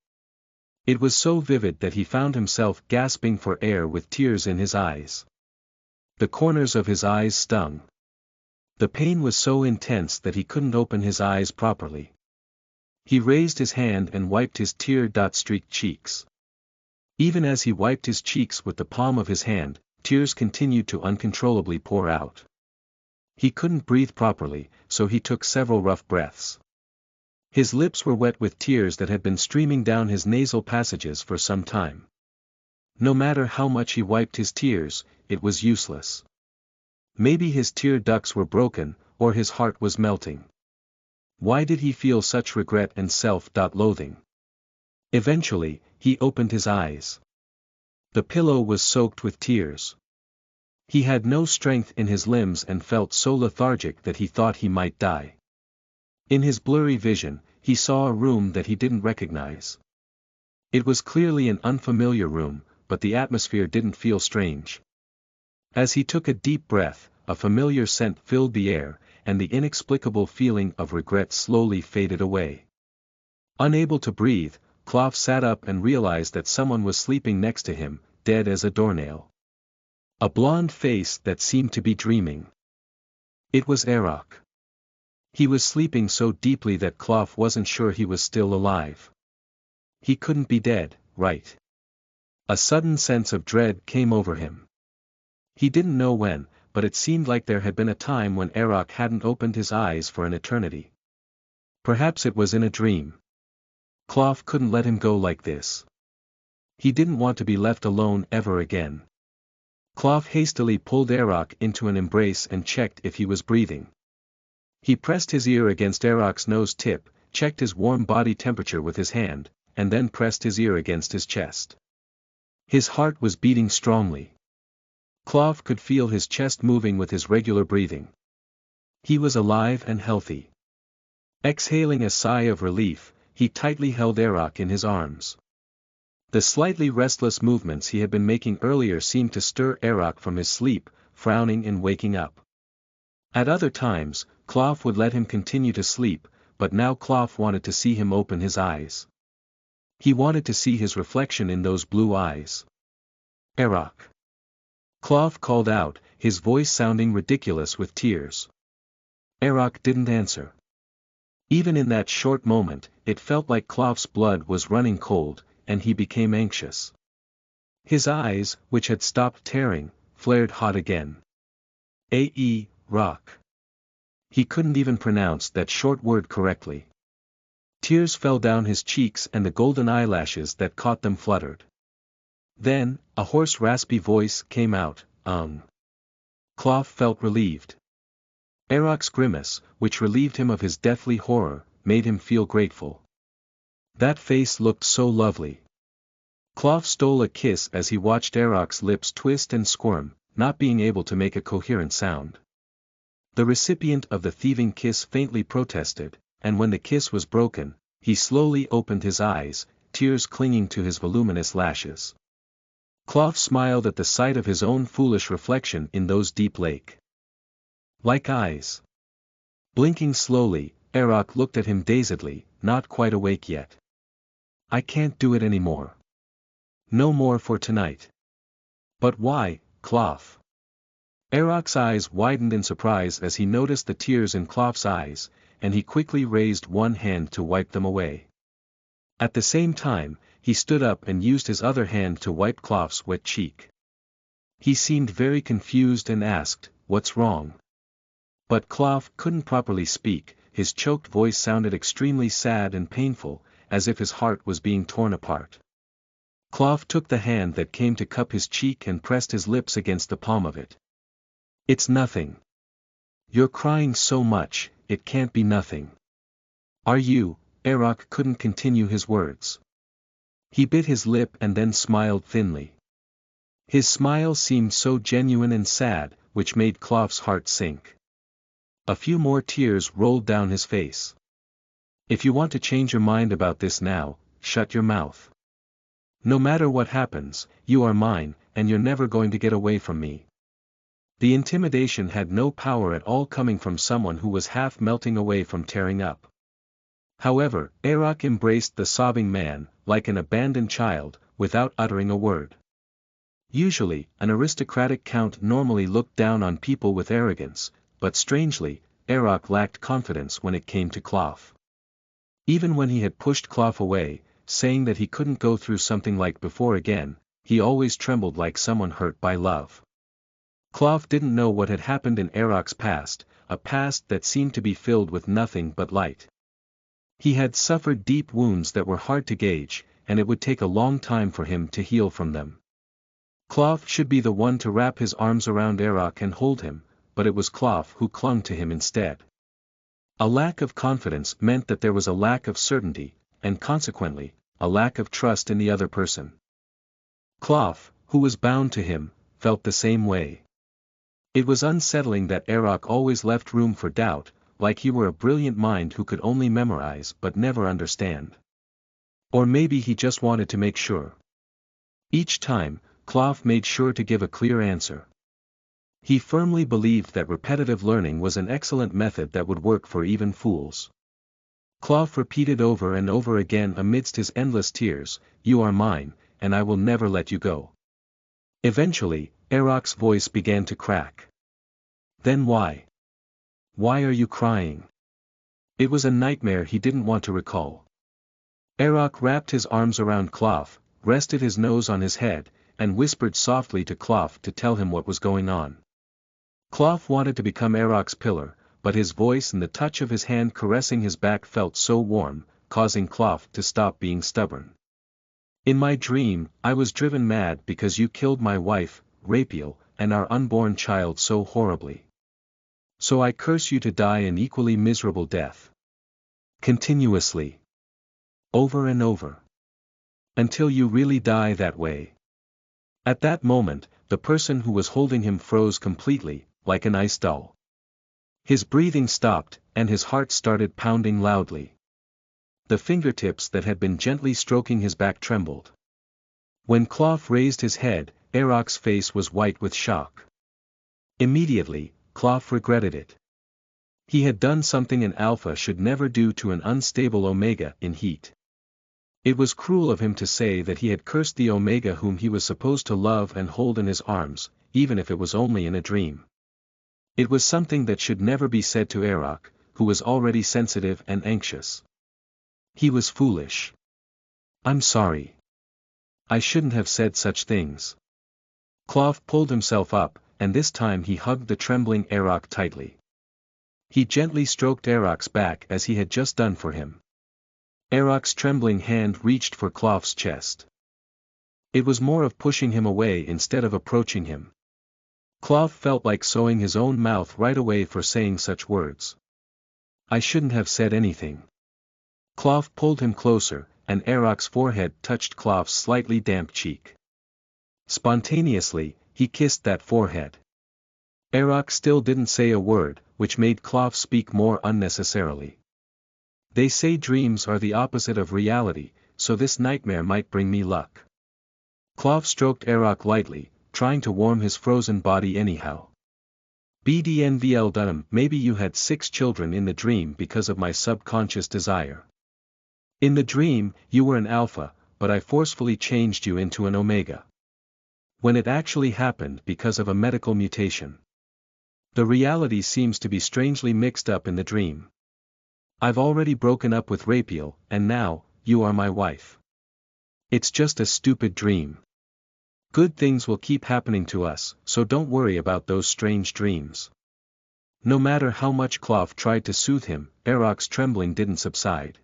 It was so vivid that he found himself gasping for air with tears in his eyes. The corners of his eyes stung. The pain was so intense that he couldn't open his eyes properly. He raised his hand and wiped his tear-streaked cheeks. Even as he wiped his cheeks with the palm of his hand, tears continued to uncontrollably pour out. He couldn't breathe properly, so he took several rough breaths. His lips were wet with tears that had been streaming down his nasal passages for some time. No matter how much he wiped his tears, it was useless. Maybe his tear ducts were broken, or his heart was melting. Why did he feel such regret and self-loathing? Eventually, he opened his eyes. The pillow was soaked with tears. He had no strength in his limbs and felt so lethargic that he thought he might die. In his blurry vision, he saw a room that he didn't recognize. It was clearly an unfamiliar room, but the atmosphere didn't feel strange. As he took a deep breath, a familiar scent filled the air, and the inexplicable feeling of regret slowly faded away. Unable to breathe, Klawf sat up and realized that someone was sleeping next to him, dead as a doornail. A blonde face that seemed to be dreaming. It was Erok. He was sleeping so deeply that Klawf wasn't sure he was still alive. He couldn't be dead, right? A sudden sense of dread came over him. He didn't know when, but it seemed like there had been a time when Erok hadn't opened his eyes for an eternity. Perhaps it was in a dream. Klawf couldn't let him go like this. He didn't want to be left alone ever again. Klawf hastily pulled Erok into an embrace and checked if he was breathing. He pressed his ear against Erok's nose tip, checked his warm body temperature with his hand, and then pressed his ear against his chest. His heart was beating strongly. Klawf could feel his chest moving with his regular breathing. He was alive and healthy. Exhaling a sigh of relief, he tightly held Erok in his arms. The slightly restless movements he had been making earlier seemed to stir Erok from his sleep, frowning and waking up. At other times, Klawf would let him continue to sleep, but now Klawf wanted to see him open his eyes. He wanted to see his reflection in those blue eyes. Erok. Klawf called out, his voice sounding ridiculous with tears. Erok didn't answer. Even in that short moment, it felt like Klawf's blood was running cold, and he became anxious. His eyes, which had stopped tearing, flared hot again. Rock. He couldn't even pronounce that short word correctly. Tears fell down his cheeks and the golden eyelashes that caught them fluttered. Then, a hoarse raspy voice came out, Klawf felt relieved. Erok's grimace, which relieved him of his deathly horror, made him feel grateful. That face looked so lovely. Klawf stole a kiss as he watched Erok's lips twist and squirm, not being able to make a coherent sound. The recipient of the thieving kiss faintly protested, and when the kiss was broken, he slowly opened his eyes, tears clinging to his voluminous lashes. Klawf smiled at the sight of his own foolish reflection in those deep lake-like eyes. Blinking slowly, Erok looked at him dazedly, not quite awake yet. I can't do it anymore. No more for tonight. But why, Klawf? Erok's eyes widened in surprise as he noticed the tears in Klawf's eyes, and he quickly raised one hand to wipe them away. At the same time, he stood up and used his other hand to wipe Klawf's wet cheek. He seemed very confused and asked, "What's wrong?" But Klawf couldn't properly speak, his choked voice sounded extremely sad and painful, as if his heart was being torn apart. Klawf took the hand that came to cup his cheek and pressed his lips against the palm of it. It's nothing. You're crying so much, it can't be nothing. Are you? Erok couldn't continue his words. He bit his lip and then smiled thinly. His smile seemed so genuine and sad, which made Klawf's heart sink. A few more tears rolled down his face. If you want to change your mind about this now, shut your mouth. No matter what happens, you are mine, and you're never going to get away from me. The intimidation had no power at all coming from someone who was half melting away from tearing up. However, Arak embraced the sobbing man, like an abandoned child, without uttering a word. Usually, an aristocratic count normally looked down on people with arrogance, but strangely, Arak lacked confidence when it came to Klawf. Even when he had pushed Klawf away, saying that he couldn't go through something like before again, he always trembled like someone hurt by love. Klawf didn't know what had happened in Arak's past, a past that seemed to be filled with nothing but light. He had suffered deep wounds that were hard to gauge, and it would take a long time for him to heal from them. Klawf should be the one to wrap his arms around Arak and hold him, but it was Klawf who clung to him instead. A lack of confidence meant that there was a lack of certainty, and consequently, a lack of trust in the other person. Klawf, who was bound to him, felt the same way. It was unsettling that Arak always left room for doubt, like he were a brilliant mind who could only memorize but never understand. Or maybe he just wanted to make sure. Each time, Klawf made sure to give a clear answer. He firmly believed that repetitive learning was an excellent method that would work for even fools. Klawf repeated over and over again amidst his endless tears, "You are mine, and I will never let you go." Eventually, Arak's voice began to crack. "Then why? Why are you crying?" It was a nightmare he didn't want to recall. Arak wrapped his arms around Klawf, rested his nose on his head, and whispered softly to Klawf to tell him what was going on. Klawf wanted to become Arak's pillar, but his voice and the touch of his hand caressing his back felt so warm, causing Klawf to stop being stubborn. "In my dream, I was driven mad because you killed my wife, Rapiel, and our unborn child so horribly. So I curse you to die an equally miserable death. Continuously. Over and over. Until you really die that way." At that moment, the person who was holding him froze completely, like an ice doll. His breathing stopped, and his heart started pounding loudly. The fingertips that had been gently stroking his back trembled. When Klawf raised his head, Arak's face was white with shock. Immediately, Klawf regretted it. He had done something an alpha should never do to an unstable omega in heat. It was cruel of him to say that he had cursed the omega whom he was supposed to love and hold in his arms, even if it was only in a dream. It was something that should never be said to Arak, who was already sensitive and anxious. He was foolish. "I'm sorry. I shouldn't have said such things." Klawf pulled himself up, and this time he hugged the trembling Arak tightly. He gently stroked Arak's back as he had just done for him. Arak's trembling hand reached for Klawf's chest. It was more of pushing him away instead of approaching him. Klawf felt like sewing his own mouth right away for saying such words. "I shouldn't have said anything." Klawf pulled him closer, and Arak's forehead touched Klawf's slightly damp cheek. Spontaneously, he kissed that forehead. Arak still didn't say a word, which made Klawf speak more unnecessarily. "They say dreams are the opposite of reality, so this nightmare might bring me luck." Klawf stroked Arak lightly, trying to warm his frozen body anyhow. "Bdnvl Dunham, maybe you had 6 children in the dream because of my subconscious desire. In the dream, you were an alpha, but I forcefully changed you into an omega. When it actually happened because of a medical mutation. The reality seems to be strangely mixed up in the dream. I've already broken up with Rapiel, and now, you are my wife. It's just a stupid dream. Good things will keep happening to us, so don't worry about those strange dreams." No matter how much Klawf tried to soothe him, Arak's trembling didn't subside.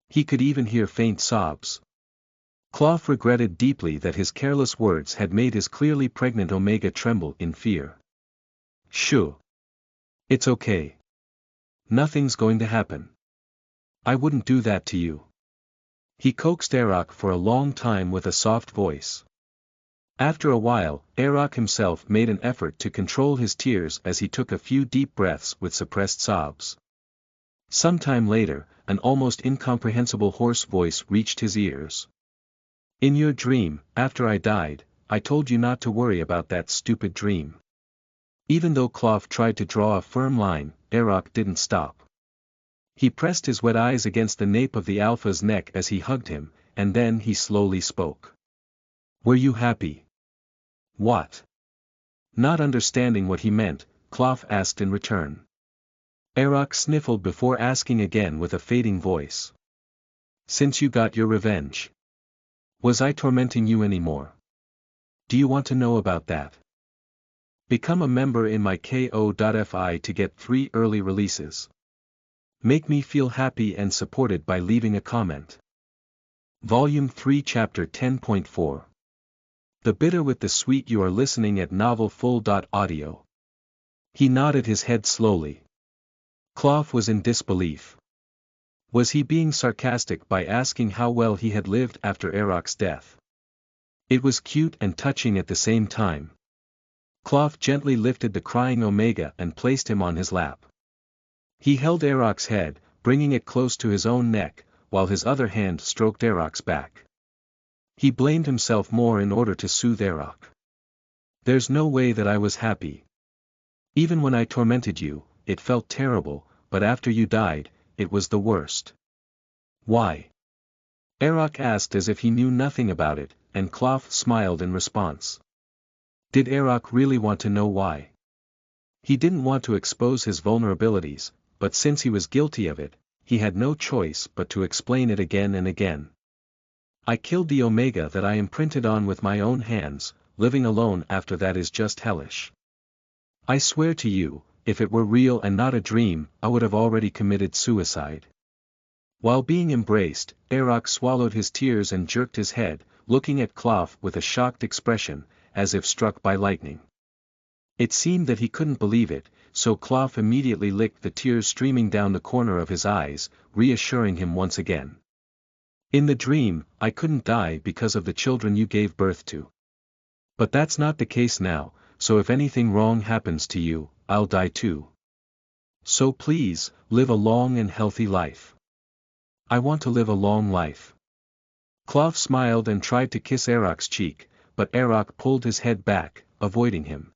He could even hear faint sobs. Klawf regretted deeply that his careless words had made his clearly pregnant omega tremble in fear. "Shoo. It's okay. Nothing's going to happen. I wouldn't do that to you." He coaxed Arak for a long time with a soft voice. After a while, Arak himself made an effort to control his tears as he took a few deep breaths with suppressed sobs. Sometime later, an almost incomprehensible hoarse voice reached his ears. "In your dream, after I died, I told you not to worry about that stupid dream. Even though Cloth tried to draw a firm line, Arak didn't stop. He pressed his wet eyes against the nape of the Alpha's neck as he hugged him, and then he slowly spoke. "Were you happy?" "What?" Not understanding what he meant, Cloth asked in return. Arak sniffled before asking again with a fading voice. "Since you got your revenge. Was I tormenting you anymore? Do you want to know about that? Become a member in my ko.fi to get 3 early releases. Make me feel happy and supported by leaving a comment." Volume 3 Chapter 10.4. The Bitter with the Sweet. You are listening at novelfull.audio. He nodded his head slowly. Cloth was in disbelief. Was he being sarcastic by asking how well he had lived after Arak's death? It was cute and touching at the same time. Cloth gently lifted the crying Omega and placed him on his lap. He held Arak's head, bringing it close to his own neck, while his other hand stroked Arak's back. He blamed himself more in order to soothe Arak. "There's no way that I was happy. Even when I tormented you, it felt terrible, but after you died, it was the worst." "Why?" Arak asked as if he knew nothing about it, and Cloth smiled in response. Did Arak really want to know why? He didn't want to expose his vulnerabilities, but since he was guilty of it, he had no choice but to explain it again and again. "I killed the Omega that I imprinted on with my own hands. Living alone after that is just hellish. I swear to you, if it were real and not a dream, I would have already committed suicide." While being embraced, Arak swallowed his tears and jerked his head, looking at Cloth with a shocked expression, as if struck by lightning. It seemed that he couldn't believe it, so Cloth immediately licked the tears streaming down the corner of his eyes, reassuring him once again. "In the dream, I couldn't die because of the children you gave birth to. But that's not the case now, so if anything wrong happens to you, I'll die too. So please, live a long and healthy life." "I want to live a long life." Cloth smiled and tried to kiss Arak's cheek, but Arak pulled his head back, avoiding him.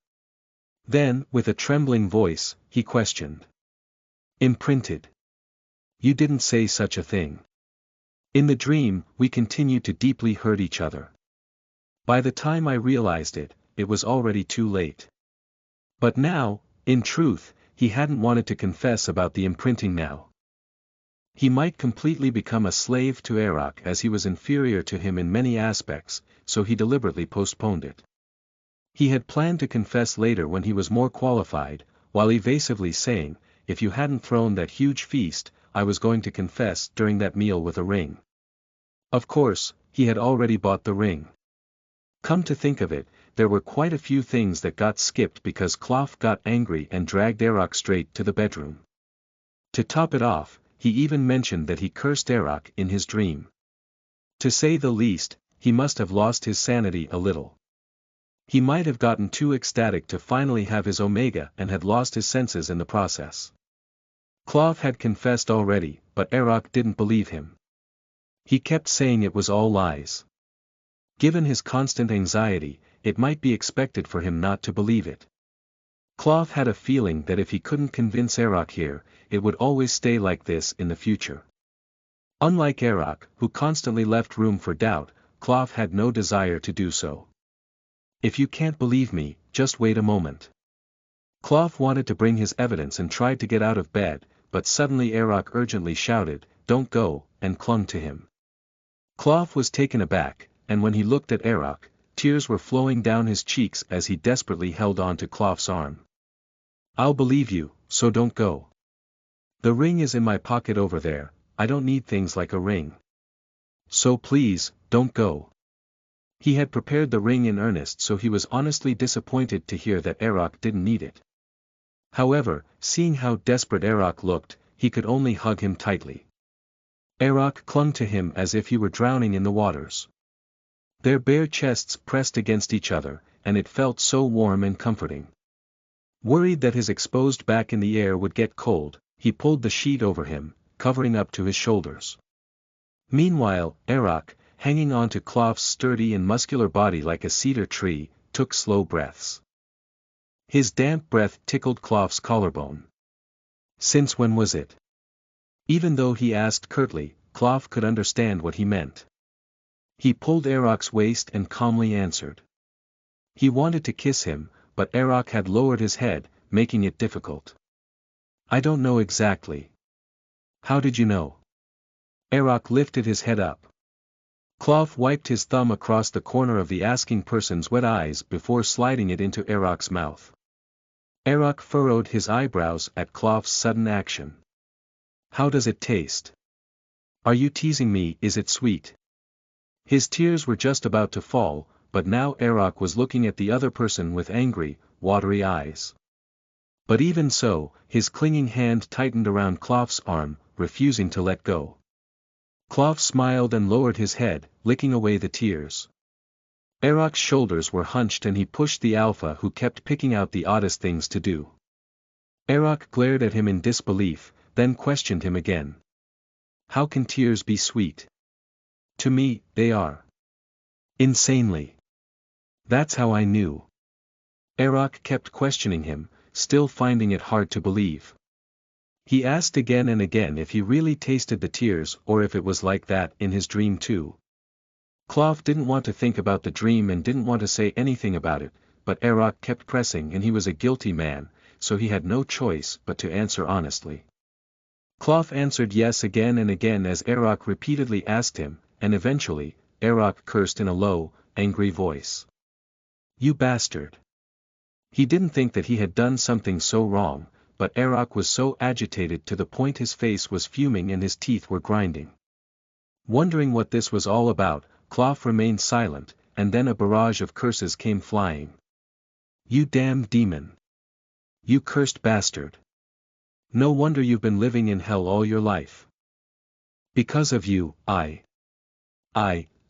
Then, with a trembling voice, he questioned. "Imprinted? You didn't say such a thing." "In the dream, we continued to deeply hurt each other. By the time I realized it, it was already too late." But now, in truth, he hadn't wanted to confess about the imprinting now. He might completely become a slave to Arak as he was inferior to him in many aspects, so he deliberately postponed it. He had planned to confess later when he was more qualified, while evasively saying, "If you hadn't thrown that huge feast, I was going to confess during that meal with a ring." Of course, he had already bought the ring. Come to think of it, there were quite a few things that got skipped because Cloth got angry and dragged Arak straight to the bedroom. To top it off, he even mentioned that he cursed Arak in his dream. To say the least, he must have lost his sanity a little. He might have gotten too ecstatic to finally have his Omega and had lost his senses in the process. Cloth had confessed already, but Arak didn't believe him. He kept saying it was all lies. Given his constant anxiety, it might be expected for him not to believe it. Cloth had a feeling that if he couldn't convince Arak here, it would always stay like this in the future. Unlike Arak, who constantly left room for doubt, Cloth had no desire to do so. "If you can't believe me, just wait a moment." Cloth wanted to bring his evidence and tried to get out of bed, but suddenly Arak urgently shouted, "Don't go," and clung to him. Cloth was taken aback, and when he looked at Arak, tears were flowing down his cheeks as he desperately held on to Cloth's arm. "I'll believe you, so don't go. The ring is in my pocket over there, I don't need things like a ring. So please, don't go." He had prepared the ring in earnest, so he was honestly disappointed to hear that Arak didn't need it. However, seeing how desperate Arak looked, he could only hug him tightly. Arak clung to him as if he were drowning in the waters. Their bare chests pressed against each other, and it felt so warm and comforting. Worried that his exposed back in the air would get cold, he pulled the sheet over him, covering up to his shoulders. Meanwhile, Arak, hanging on to Cloth's sturdy and muscular body like a cedar tree, took slow breaths. His damp breath tickled Clough's collarbone. Since when was it? Even though he asked curtly, Clough could understand what he meant. He pulled Eroc's waist and calmly answered. He wanted to kiss him, but Eroc had lowered his head, making it difficult. I don't know exactly. How did you know? Eroc lifted his head up. Clough wiped his thumb across the corner of the asking person's wet eyes before sliding it into Eroc's mouth. Eroc furrowed his eyebrows at Clough's sudden action. How does it taste? Are you teasing me? Is it sweet? His tears were just about to fall, but now Eroc was looking at the other person with angry, watery eyes. But even so, his clinging hand tightened around Clough's arm, refusing to let go. Clough smiled and lowered his head, licking away the tears. Eroc's shoulders were hunched and he pushed the alpha who kept picking out the oddest things to do. Eroc glared at him in disbelief, then questioned him again. How can tears be sweet? To me, they are. Insanely. That's how I knew. Eroc kept questioning him, still finding it hard to believe. He asked again and again if he really tasted the tears or if it was like that in his dream too. Clough didn't want to think about the dream and didn't want to say anything about it, but Eroc kept pressing and he was a guilty man, so he had no choice but to answer honestly. Clough answered yes again and again as Eroc repeatedly asked him, and eventually, Eroc cursed in a low, angry voice. You bastard! He didn't think that he had done something so wrong, but Eroc was so agitated to the point his face was fuming and his teeth were grinding. Wondering what this was all about, Clough remained silent, and then a barrage of curses came flying. You damned demon! You cursed bastard! No wonder you've been living in hell all your life. Because of you,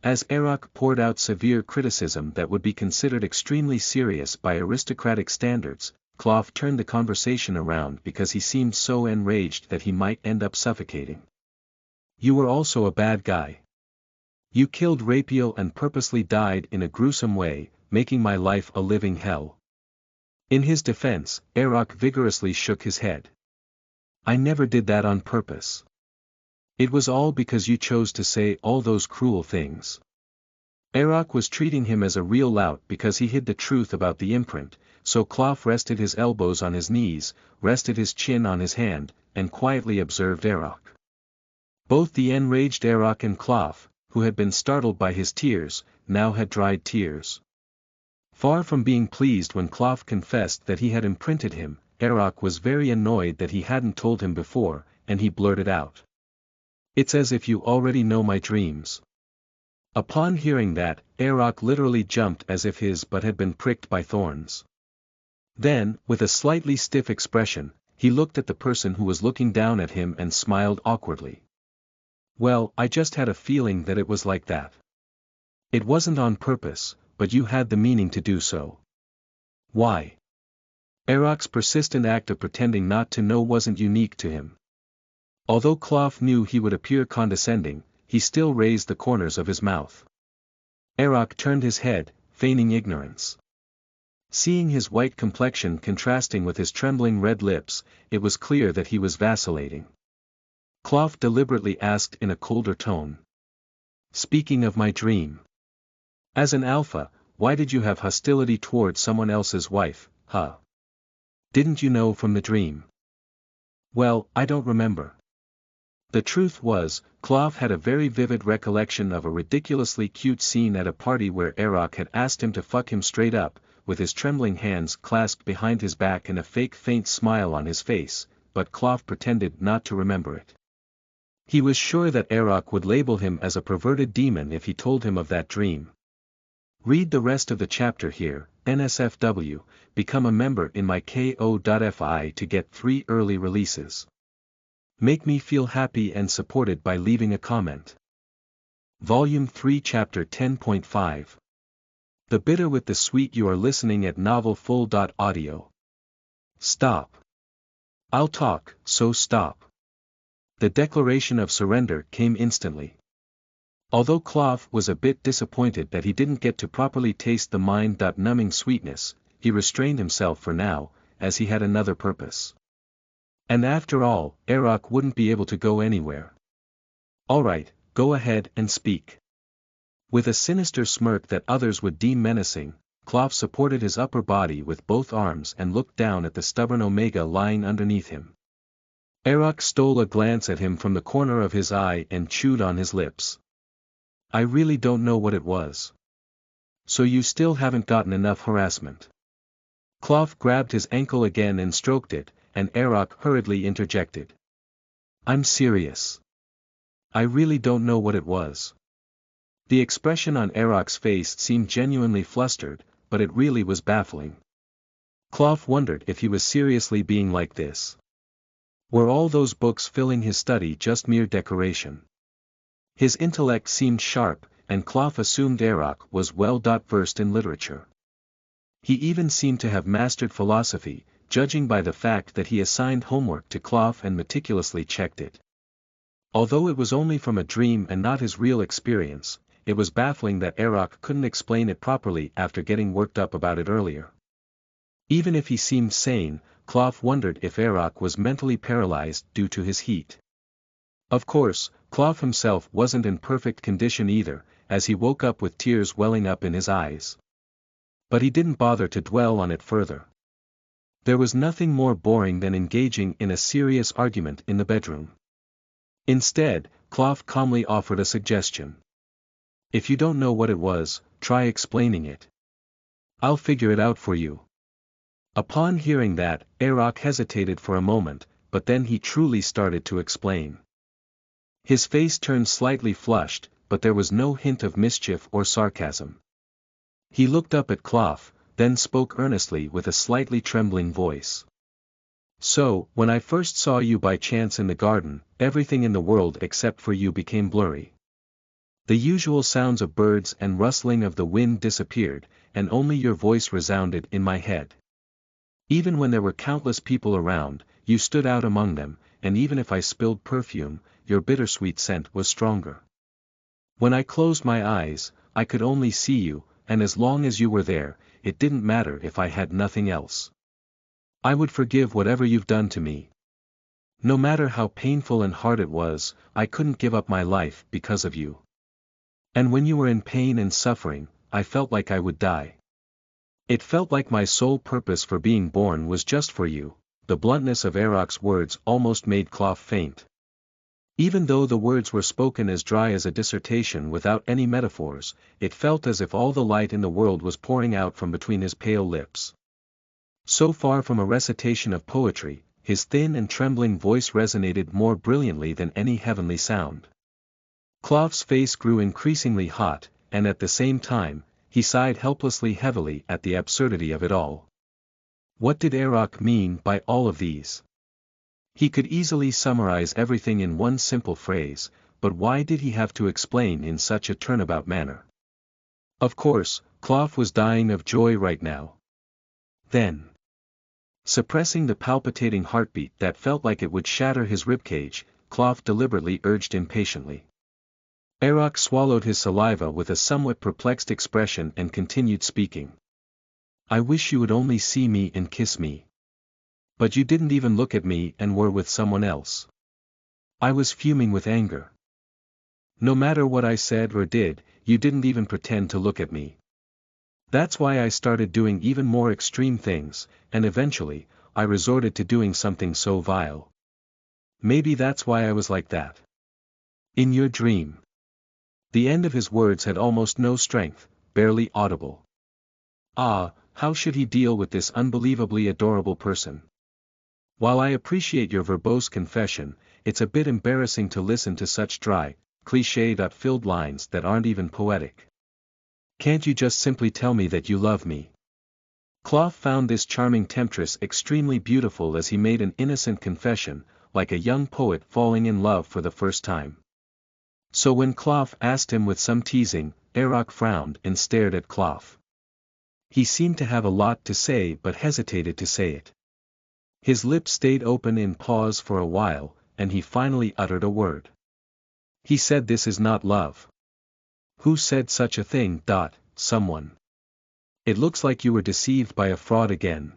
as Eroc poured out severe criticism that would be considered extremely serious by aristocratic standards, Clough turned the conversation around because he seemed so enraged that he might end up suffocating. You were also a bad guy. You killed Rapiel and purposely died in a gruesome way, making my life a living hell. In his defense, Eroc vigorously shook his head. I never did that on purpose. It was all because you chose to say all those cruel things. Eroc was treating him as a real lout because he hid the truth about the imprint, so Clough rested his elbows on his knees, rested his chin on his hand, and quietly observed Eroc. Both the enraged Eroc and Clough, who had been startled by his tears, now had dried tears. Far from being pleased when Clough confessed that he had imprinted him, Eroc was very annoyed that he hadn't told him before, and he blurted out. It's as if you already know my dreams. Upon hearing that, Eroc literally jumped as if his butt had been pricked by thorns. Then, with a slightly stiff expression, he looked at the person who was looking down at him and smiled awkwardly. Well, I just had a feeling that it was like that. It wasn't on purpose, but you had the meaning to do so. Why? Eroc's persistent act of pretending not to know wasn't unique to him. Although Clough knew he would appear condescending, he still raised the corners of his mouth. Eroc turned his head, feigning ignorance. Seeing his white complexion contrasting with his trembling red lips, it was clear that he was vacillating. Clough deliberately asked in a colder tone. Speaking of my dream. As an alpha, why did you have hostility toward someone else's wife, huh? Didn't you know from the dream? Well, I don't remember. The truth was, Clough had a very vivid recollection of a ridiculously cute scene at a party where Eroc had asked him to fuck him straight up, with his trembling hands clasped behind his back and a fake faint smile on his face, but Clough pretended not to remember it. He was sure that Eroc would label him as a perverted demon if he told him of that dream. Read the rest of the chapter here. NSFW, become a member in my ko.fi to get 3 early releases. Make me feel happy and supported by leaving a comment. Volume 3 Chapter 10.5. The Bitter with the Sweet. You are listening at novelfull.audio. Stop. I'll talk, so stop. The declaration of surrender came instantly. Although Clough was a bit disappointed that he didn't get to properly taste the mind-numbing sweetness, he restrained himself for now, as he had another purpose. And after all, Erok wouldn't be able to go anywhere. Alright, go ahead and speak. With a sinister smirk that others would deem menacing, Klawf supported his upper body with both arms and looked down at the stubborn Omega lying underneath him. Erok stole a glance at him from the corner of his eye and chewed on his lips. I really don't know what it was. So you still haven't gotten enough harassment. Klawf grabbed his ankle again and stroked it, and Erok hurriedly interjected. I'm serious. I really don't know what it was. The expression on Erok's face seemed genuinely flustered, but it really was baffling. Klawf wondered if he was seriously being like this. Were all those books filling his study just mere decoration? His intellect seemed sharp, and Klawf assumed Erok was well-versed in literature. He even seemed to have mastered philosophy, judging by the fact that he assigned homework to Klawf and meticulously checked it. Although it was only from a dream and not his real experience, it was baffling that Erok couldn't explain it properly after getting worked up about it earlier. Even if he seemed sane, Klawf wondered if Erok was mentally paralyzed due to his heat. Of course, Klawf himself wasn't in perfect condition either, as he woke up with tears welling up in his eyes. But he didn't bother to dwell on it further. There was nothing more boring than engaging in a serious argument in the bedroom. Instead, Klawf calmly offered a suggestion. If you don't know what it was, try explaining it. I'll figure it out for you. Upon hearing that, Erok hesitated for a moment, but then he truly started to explain. His face turned slightly flushed, but there was no hint of mischief or sarcasm. He looked up at Klawf, then spoke earnestly with a slightly trembling voice. So, when I first saw you by chance in the garden, everything in the world except for you became blurry. The usual sounds of birds and rustling of the wind disappeared, and only your voice resounded in my head. Even when there were countless people around, you stood out among them, and even if I spilled perfume, your bittersweet scent was stronger. When I closed my eyes, I could only see you, and as long as you were there, it didn't matter if I had nothing else. I would forgive whatever you've done to me. No matter how painful and hard it was, I couldn't give up my life because of you. And when you were in pain and suffering, I felt like I would die. It felt like my sole purpose for being born was just for you. The bluntness of Erok's words almost made Klawf faint. Even though the words were spoken as dry as a dissertation without any metaphors, it felt as if all the light in the world was pouring out from between his pale lips. So far from a recitation of poetry, his thin and trembling voice resonated more brilliantly than any heavenly sound. Klawf's face grew increasingly hot, and at the same time, he sighed helplessly heavily at the absurdity of it all. What did Erok mean by all of these? He could easily summarize everything in one simple phrase, but why did he have to explain in such a turnabout manner? Of course, Klawf was dying of joy right now. Then, suppressing the palpitating heartbeat that felt like it would shatter his ribcage, Klawf deliberately urged impatiently. Erok swallowed his saliva with a somewhat perplexed expression and continued speaking. I wish you would only see me and kiss me. But you didn't even look at me and were with someone else. I was fuming with anger. No matter what I said or did, you didn't even pretend to look at me. That's why I started doing even more extreme things, and eventually, I resorted to doing something so vile. Maybe that's why I was like that. In your dream. The end of his words had almost no strength, barely audible. Ah, how should he deal with this unbelievably adorable person? While I appreciate your verbose confession, it's a bit embarrassing to listen to such dry, cliché-filled lines that aren't even poetic. Can't you just simply tell me that you love me? Klawf found this charming temptress extremely beautiful as he made an innocent confession, like a young poet falling in love for the first time. So when Klawf asked him with some teasing, Erok frowned and stared at Klawf. He seemed to have a lot to say but hesitated to say it. His lips stayed open in pause for a while, and he finally uttered a word. He said this is not love. Who said such a thing? Someone. It looks like you were deceived by a fraud again.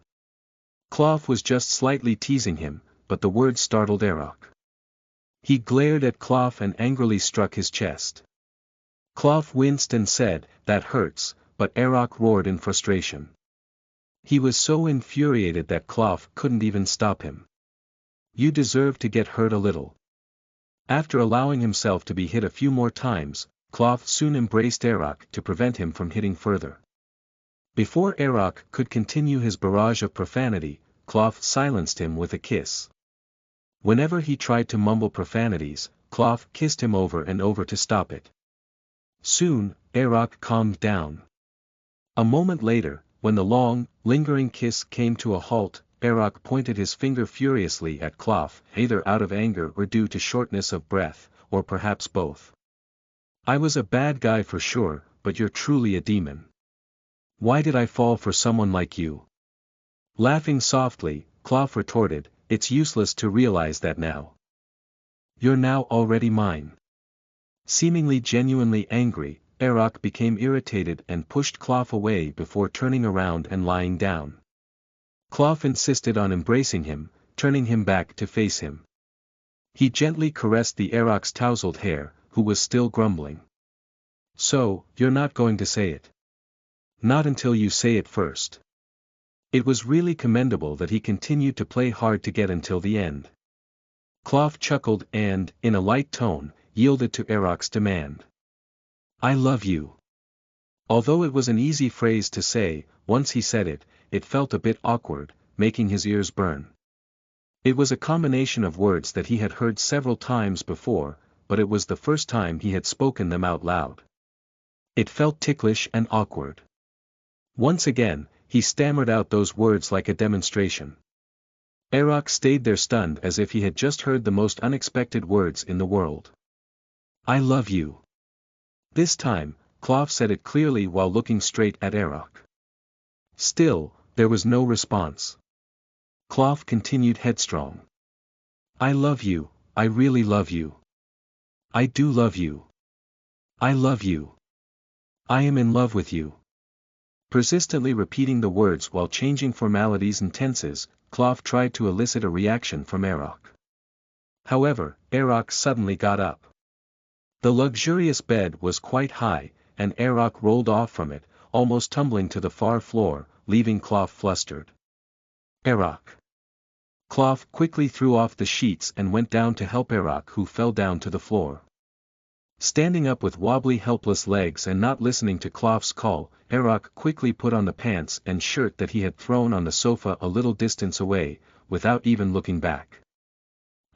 Cloth was just slightly teasing him, but the words startled Erok. He glared at Cloth and angrily struck his chest. Cloth winced and said, "That hurts," but Erok roared in frustration. He was so infuriated that Cloth couldn't even stop him. "You deserve to get hurt a little." After allowing himself to be hit a few more times, Cloth soon embraced Erok to prevent him from hitting further. Before Erok could continue his barrage of profanity, Cloth silenced him with a kiss. Whenever he tried to mumble profanities, Cloth kissed him over and over to stop it. Soon, Erok calmed down. A moment later, when the long, lingering kiss came to a halt, Erok pointed his finger furiously at Cloth, either out of anger or due to shortness of breath, or perhaps both. "I was a bad guy for sure, but you're truly a demon. Why did I fall for someone like you?" Laughing softly, Cloth retorted, "It's useless to realize that now. You're now already mine." Seemingly genuinely angry, Erok became irritated and pushed Cloth away before turning around and lying down. Cloth insisted on embracing him, turning him back to face him. He gently caressed the Erok's tousled hair, who was still grumbling. "So, you're not going to say it? Not until you say it first." It was really commendable that he continued to play hard to get until the end. Cloth chuckled and, in a light tone, yielded to Erok's demand. "I love you." Although it was an easy phrase to say, once he said it, it felt a bit awkward, making his ears burn. It was a combination of words that he had heard several times before, but it was the first time he had spoken them out loud. It felt ticklish and awkward. Once again, he stammered out those words like a demonstration. Erok stayed there stunned as if he had just heard the most unexpected words in the world. "I love you." This time, Cloth said it clearly while looking straight at Erok. Still, there was no response. Cloth continued headstrong. "I love you, I really love you. I do love you. I love you. I am in love with you." Persistently repeating the words while changing formalities and tenses, Cloth tried to elicit a reaction from Erok. However, Erok suddenly got up. The luxurious bed was quite high, and Erok rolled off from it, almost tumbling to the far floor, leaving Cloth flustered. "Erok." Cloth quickly threw off the sheets and went down to help Erok, who fell down to the floor. Standing up with wobbly helpless legs and not listening to Cloth's call, Erok quickly put on the pants and shirt that he had thrown on the sofa a little distance away, without even looking back.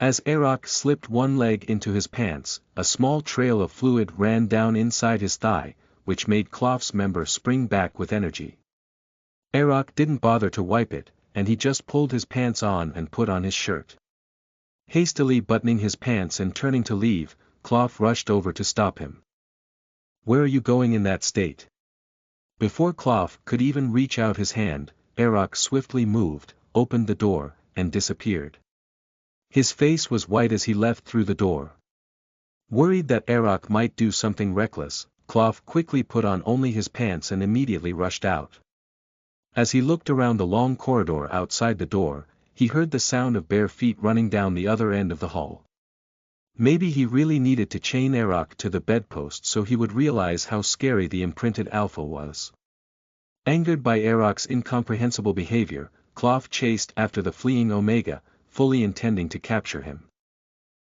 As Erok slipped one leg into his pants, a small trail of fluid ran down inside his thigh, which made Cloth's member spring back with energy. Erok didn't bother to wipe it, and he just pulled his pants on and put on his shirt. Hastily buttoning his pants and turning to leave, Cloth rushed over to stop him. "Where are you going in that state?" Before Cloth could even reach out his hand, Erok swiftly moved, opened the door, and disappeared. His face was white as he left through the door. Worried that Erok might do something reckless, Cloth quickly put on only his pants and immediately rushed out. As he looked around the long corridor outside the door, he heard the sound of bare feet running down the other end of the hall. Maybe he really needed to chain Erok to the bedpost so he would realize how scary the imprinted alpha was. Angered by Erok's incomprehensible behavior, Cloth chased after the fleeing Omega, fully intending to capture him.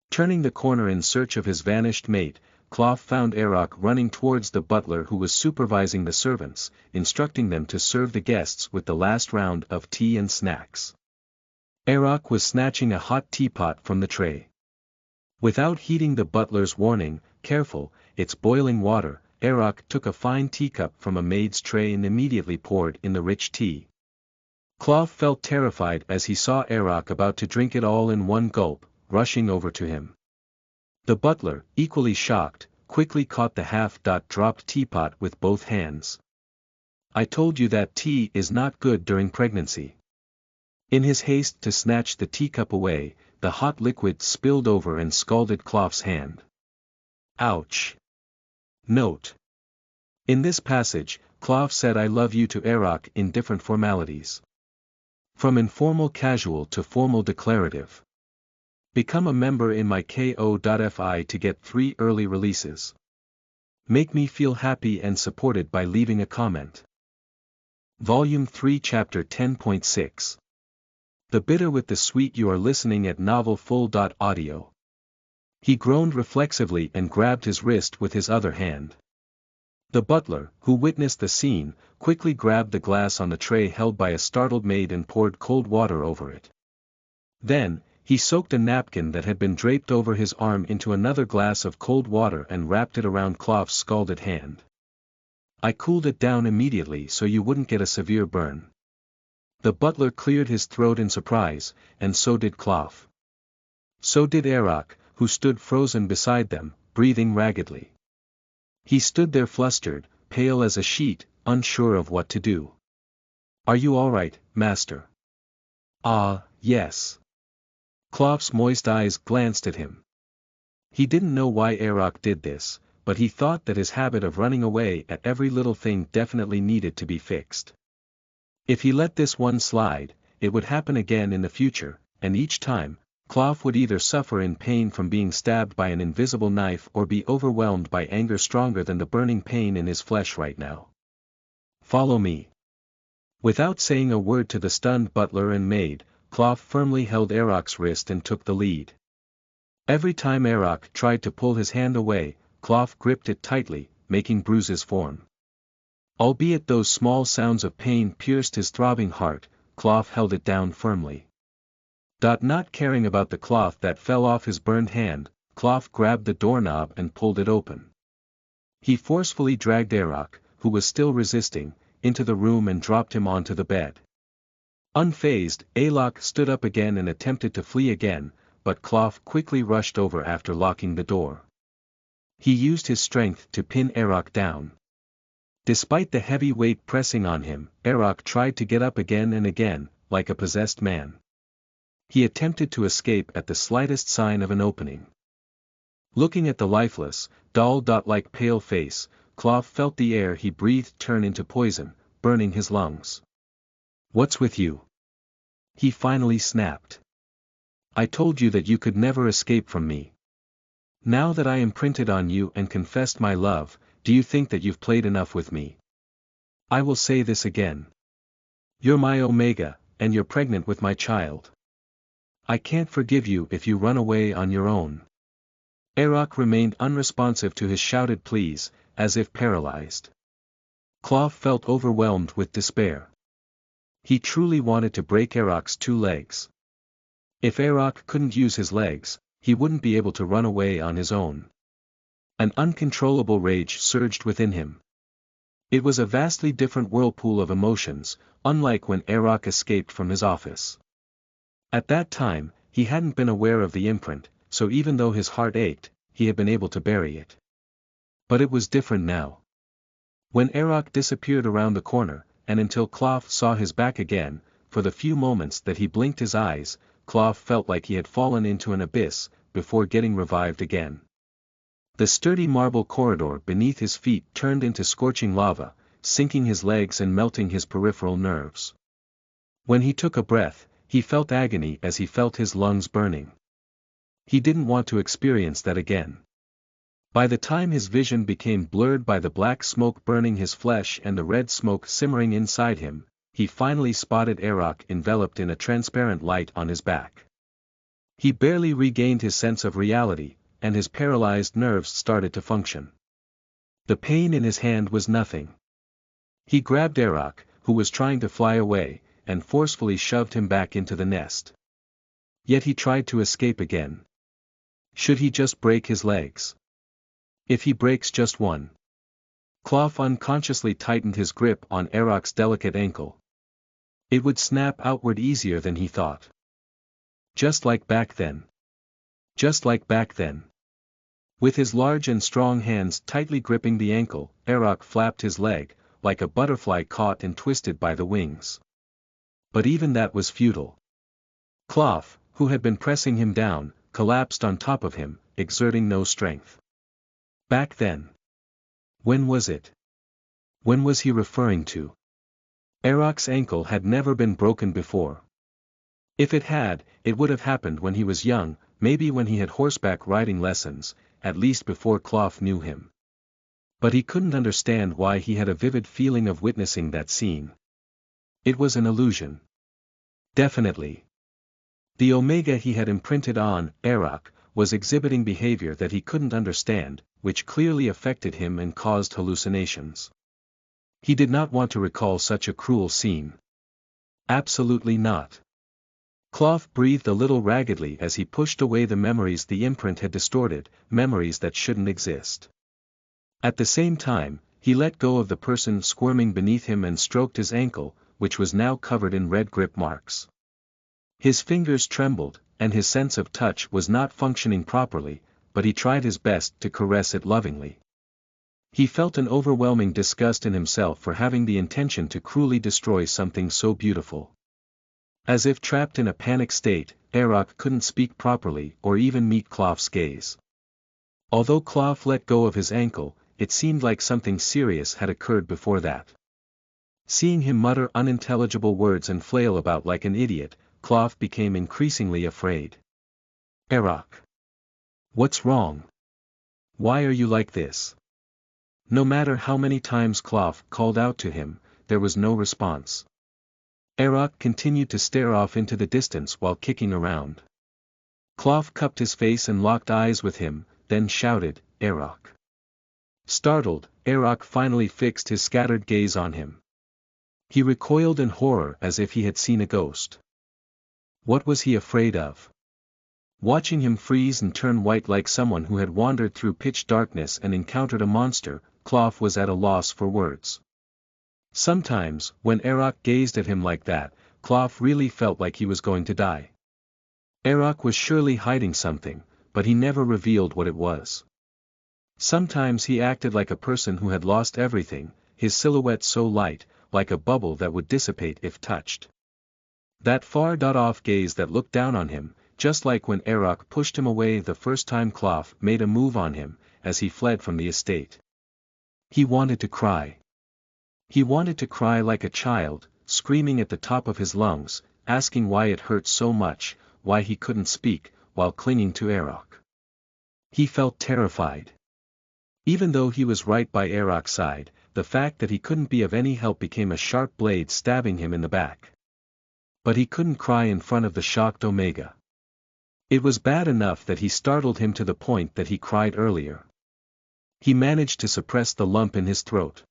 Turning the corner in search of his vanished mate, Cloth found Erok running towards the butler who was supervising the servants, instructing them to serve the guests with the last round of tea and snacks. Erok was snatching a hot teapot from the tray. Without heeding the butler's warning, "Careful, it's boiling water," Erok took a fine teacup from a maid's tray and immediately poured in the rich tea. Cloth felt terrified as he saw Erok about to drink it all in one gulp, rushing over to him. The butler, equally shocked, quickly caught the half-dropped teapot with both hands. "I told you that tea is not good during pregnancy." In his haste to snatch the teacup away, the hot liquid spilled over and scalded Cloth's hand. Ouch! Note: in this passage, Klav said I love you to Arak in different formalities. From informal casual to formal declarative. Become a member in my ko.fi to get 3 early releases. Make me feel happy and supported by leaving a comment. Volume 3 Chapter 10.6. The Bitter with the Sweet. You are listening at novelfull.audio. He groaned reflexively and grabbed his wrist with his other hand. The butler, who witnessed the scene, quickly grabbed the glass on the tray held by a startled maid and poured cold water over it. Then, he soaked a napkin that had been draped over his arm into another glass of cold water and wrapped it around Klav's scalded hand. I cooled it down immediately so you wouldn't get a severe burn. The butler cleared his throat in surprise, and so did Klav. So did Arak, who stood frozen beside them, breathing raggedly. He stood there flustered, pale as a sheet, unsure of what to do. Are you all right, master? Ah, yes. Klav's moist eyes glanced at him. He didn't know why Arak did this, but he thought that his habit of running away at every little thing definitely needed to be fixed. If he let this one slide, it would happen again in the future, and each time, Klav would either suffer in pain from being stabbed by an invisible knife or be overwhelmed by anger stronger than the burning pain in his flesh right now. Follow me. Without saying a word to the stunned butler and maid, Klav firmly held Arak's wrist and took the lead. Every time Arak tried to pull his hand away, Klav gripped it tightly, making bruises form. Albeit those small sounds of pain pierced his throbbing heart, Klav held it down firmly. Not caring about the cloth that fell off his burned hand, Klav grabbed the doorknob and pulled it open. He forcefully dragged Arak, who was still resisting, into the room and dropped him onto the bed. Unfazed, Arak stood up again and attempted to flee again, but Klav quickly rushed over after locking the door. He used his strength to pin Arak down. Despite the heavy weight pressing on him, Arak tried to get up again and again, like a possessed man. He attempted to escape at the slightest sign of an opening. Looking at the lifeless, doll-like pale face, Klav felt the air he breathed turn into poison, burning his lungs. What's with you? He finally snapped. I told you that you could never escape from me. Now that I imprinted on you and confessed my love, do you think that you've played enough with me? I will say this again. You're my Omega, and you're pregnant with my child. I can't forgive you if you run away on your own. Arak remained unresponsive to his shouted pleas, as if paralyzed. Klav felt overwhelmed with despair. He truly wanted to break Arak's 2 legs. If Arak couldn't use his legs, he wouldn't be able to run away on his own. An uncontrollable rage surged within him. It was a vastly different whirlpool of emotions, unlike when Arak escaped from his office. At that time, he hadn't been aware of the imprint, so even though his heart ached, he had been able to bury it. But it was different now. When Arak disappeared around the corner, and until Klav saw his back again, for the few moments that he blinked his eyes, Klav felt like he had fallen into an abyss, before getting revived again. The sturdy marble corridor beneath his feet turned into scorching lava, sinking his legs and melting his peripheral nerves. When he took a breath, he felt agony as he felt his lungs burning. He didn't want to experience that again. By the time his vision became blurred by the black smoke burning his flesh and the red smoke simmering inside him, he finally spotted Arak enveloped in a transparent light on his back. He barely regained his sense of reality, and his paralyzed nerves started to function. The pain in his hand was nothing. He grabbed Arak, who was trying to fly away, and forcefully shoved him back into the nest. Yet he tried to escape again. Should he just break his legs? If he breaks just one. Klav unconsciously tightened his grip on Arak's delicate ankle. It would snap outward easier than he thought. Just like back then. Just like back then. With his large and strong hands tightly gripping the ankle, Arak flapped his leg, like a butterfly caught and twisted by the wings. But even that was futile. Klav, who had been pressing him down, collapsed on top of him, exerting no strength. Back then. When was it? When was he referring to? Eroc's ankle had never been broken before. If it had, it would have happened when he was young, maybe when he had horseback riding lessons, at least before Clough knew him. But he couldn't understand why he had a vivid feeling of witnessing that scene. It was an illusion. Definitely. The Omega he had imprinted on, Eroc, was exhibiting behavior that he couldn't understand, which clearly affected him and caused hallucinations. He did not want to recall such a cruel scene. Absolutely not. Clough breathed a little raggedly as he pushed away the memories the imprint had distorted, memories that shouldn't exist. At the same time, he let go of the person squirming beneath him and stroked his ankle, which was now covered in red grip marks. His fingers trembled, and his sense of touch was not functioning properly, but he tried his best to caress it lovingly. He felt an overwhelming disgust in himself for having the intention to cruelly destroy something so beautiful. As if trapped in a panic state, Eroc couldn't speak properly or even meet Clough's gaze. Although Clough let go of his ankle, it seemed like something serious had occurred before that. Seeing him mutter unintelligible words and flail about like an idiot, Clough became increasingly afraid. Eroc. What's wrong? Why are you like this? No matter how many times Clough called out to him, there was no response. Eroc continued to stare off into the distance while kicking around. Clough cupped his face and locked eyes with him, then shouted, Eroc. Startled, Eroc finally fixed his scattered gaze on him. He recoiled in horror as if he had seen a ghost. What was he afraid of? Watching him freeze and turn white like someone who had wandered through pitch darkness and encountered a monster, Clough was at a loss for words. Sometimes, when Eroc gazed at him like that, Clough really felt like he was going to die. Eroc was surely hiding something, but he never revealed what it was. Sometimes he acted like a person who had lost everything, his silhouette so light, like a bubble that would dissipate if touched. That far-off gaze that looked down on him, just like when Eroc pushed him away the first time Clough made a move on him, as he fled from the estate. He wanted to cry. He wanted to cry like a child, screaming at the top of his lungs, asking why it hurt so much, why he couldn't speak, while clinging to Eroc. He felt terrified. Even though he was right by Eroc's side, the fact that he couldn't be of any help became a sharp blade stabbing him in the back. But he couldn't cry in front of the shocked Omega. It was bad enough that he startled him to the point that he cried earlier. He managed to suppress the lump in his throat.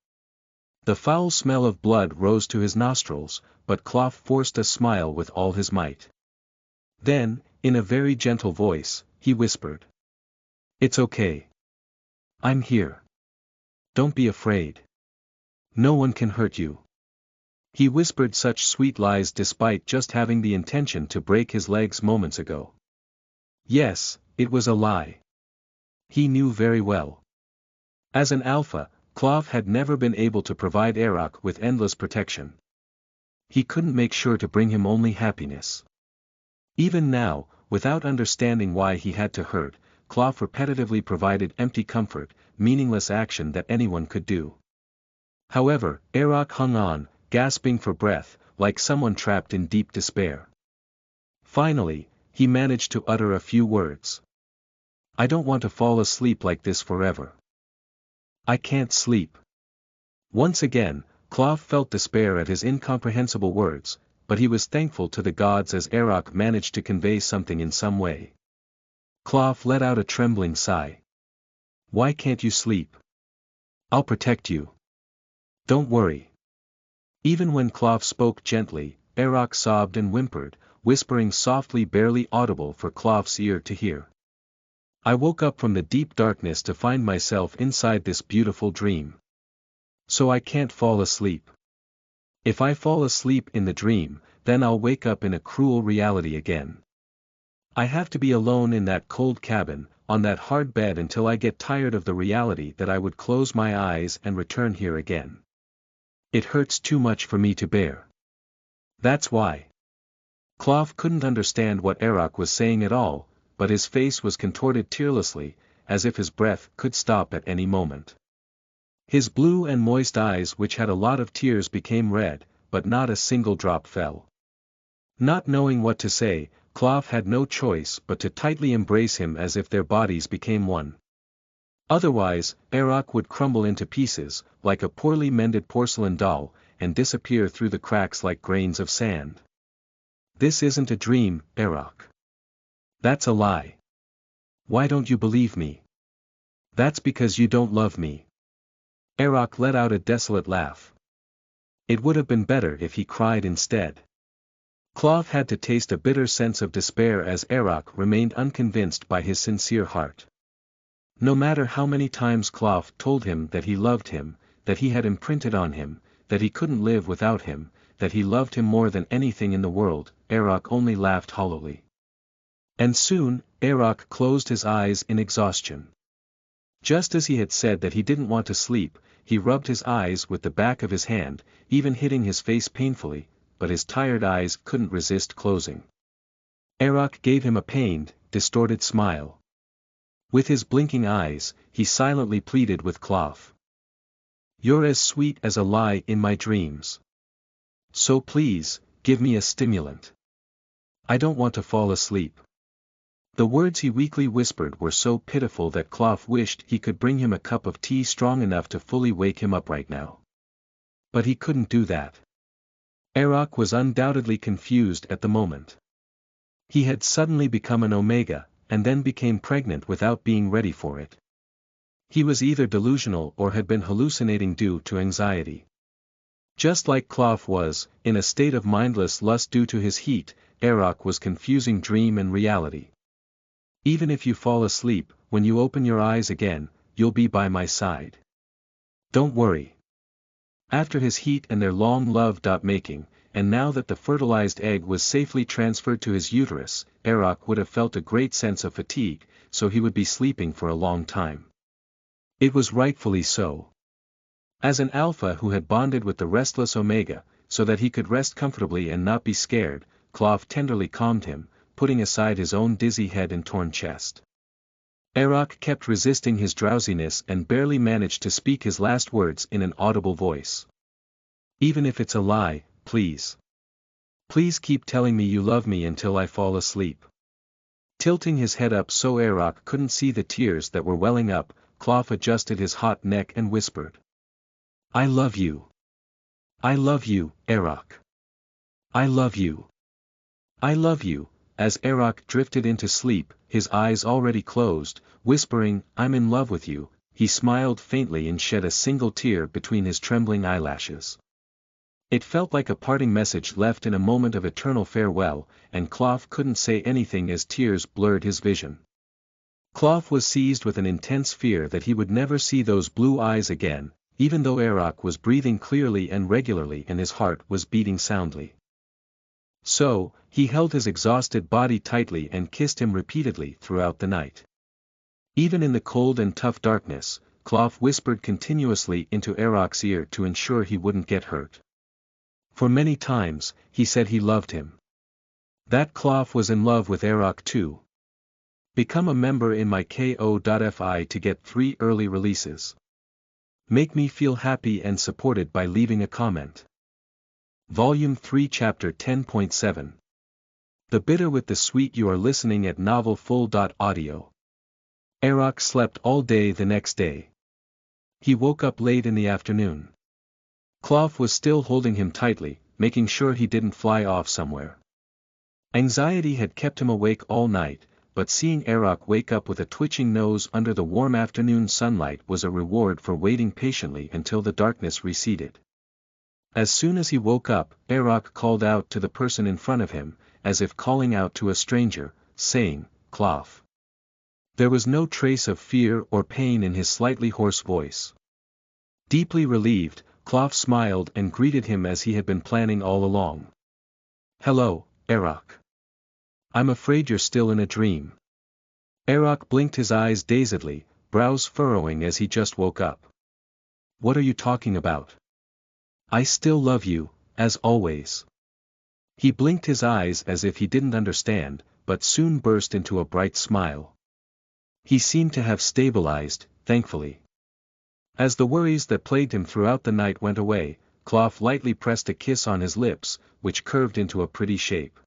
The foul smell of blood rose to his nostrils, but Clough forced a smile with all his might. Then, in a very gentle voice, he whispered. It's okay. I'm here. Don't be afraid. No one can hurt you. He whispered such sweet lies despite just having the intention to break his legs moments ago. Yes, it was a lie. He knew very well. As an alpha, Clough had never been able to provide Eroc with endless protection. He couldn't make sure to bring him only happiness. Even now, without understanding why he had to hurt, Clough repetitively provided empty comfort, meaningless action that anyone could do. However, Eroc hung on, gasping for breath, like someone trapped in deep despair. Finally, he managed to utter a few words. I don't want to fall asleep like this forever. I can't sleep. Once again, Clough felt despair at his incomprehensible words, but he was thankful to the gods as Eroc managed to convey something in some way. Clough let out a trembling sigh. Why can't you sleep? I'll protect you. Don't worry. Even when Clough spoke gently, Eroc sobbed and whimpered, whispering softly, barely audible for Clough's ear to hear. I woke up from the deep darkness to find myself inside this beautiful dream. So I can't fall asleep. If I fall asleep in the dream, then I'll wake up in a cruel reality again. I have to be alone in that cold cabin, on that hard bed until I get tired of the reality that I would close my eyes and return here again. It hurts too much for me to bear. That's why. Clough couldn't understand what Eroc was saying at all, but his face was contorted tearlessly, as if his breath could stop at any moment. His blue and moist eyes, which had a lot of tears, became red, but not a single drop fell. Not knowing what to say, Klov had no choice but to tightly embrace him as if their bodies became one. Otherwise, Erok would crumble into pieces, like a poorly mended porcelain doll, and disappear through the cracks like grains of sand. This isn't a dream, Erok. That's a lie. Why don't you believe me? That's because you don't love me. Erok let out a desolate laugh. It would have been better if he cried instead. Klov had to taste a bitter sense of despair as Erok remained unconvinced by his sincere heart. No matter how many times Klov told him that he loved him, that he had imprinted on him, that he couldn't live without him, that he loved him more than anything in the world, Erok only laughed hollowly. And soon, Erok closed his eyes in exhaustion. Just as he had said that he didn't want to sleep, he rubbed his eyes with the back of his hand, even hitting his face painfully, but his tired eyes couldn't resist closing. Erok gave him a pained, distorted smile. With his blinking eyes, he silently pleaded with Klov. You're as sweet as a lie in my dreams. So please, give me a stimulant. I don't want to fall asleep. The words he weakly whispered were so pitiful that Klov wished he could bring him a cup of tea strong enough to fully wake him up right now. But he couldn't do that. Erok was undoubtedly confused at the moment. He had suddenly become an Omega, and then became pregnant without being ready for it. He was either delusional or had been hallucinating due to anxiety. Just like Klov was, in a state of mindless lust due to his heat, Erok was confusing dream and reality. Even if you fall asleep, when you open your eyes again, you'll be by my side. Don't worry. After his heat and their long love-making, and now that the fertilized egg was safely transferred to his uterus, Erok would have felt a great sense of fatigue, so he would be sleeping for a long time. It was rightfully so. As an alpha who had bonded with the restless Omega, so that he could rest comfortably and not be scared, Klov tenderly calmed him, putting aside his own dizzy head and torn chest. Erok kept resisting his drowsiness and barely managed to speak his last words in an audible voice. Even if it's a lie, please. Please keep telling me you love me until I fall asleep. Tilting his head up so Erok couldn't see the tears that were welling up, Klov adjusted his hot neck and whispered. I love you. I love you, Erok. I love you. I love you. As Erok drifted into sleep, his eyes already closed, whispering, I'm in love with you, he smiled faintly and shed a single tear between his trembling eyelashes. It felt like a parting message left in a moment of eternal farewell, and Klov couldn't say anything as tears blurred his vision. Klov was seized with an intense fear that he would never see those blue eyes again, even though Erok was breathing clearly and regularly and his heart was beating soundly. So, he held his exhausted body tightly and kissed him repeatedly throughout the night. Even in the cold and tough darkness, Klov whispered continuously into Erok's ear to ensure he wouldn't get hurt. For many times, he said he loved him. That Klov was in love with Erok too. Become a member in my ko.fi to get 3 early releases. Make me feel happy and supported by leaving a comment. Volume 3 Chapter 10.7 The Bitter with the Sweet. You are listening at novelfull.audio. Erok slept all day the next day. He woke up late in the afternoon. Klov was still holding him tightly, making sure he didn't fly off somewhere. Anxiety had kept him awake all night, but seeing Erok wake up with a twitching nose under the warm afternoon sunlight was a reward for waiting patiently until the darkness receded. As soon as he woke up, Erok called out to the person in front of him, as if calling out to a stranger, saying, Klov. There was no trace of fear or pain in his slightly hoarse voice. Deeply relieved, Klov smiled and greeted him as he had been planning all along. Hello, Erok. I'm afraid you're still in a dream. Erok blinked his eyes dazedly, brows furrowing as he just woke up. What are you talking about? I still love you, as always. He blinked his eyes as if he didn't understand, but soon burst into a bright smile. He seemed to have stabilized, thankfully. As the worries that plagued him throughout the night went away, Clough lightly pressed a kiss on his lips, which curved into a pretty shape.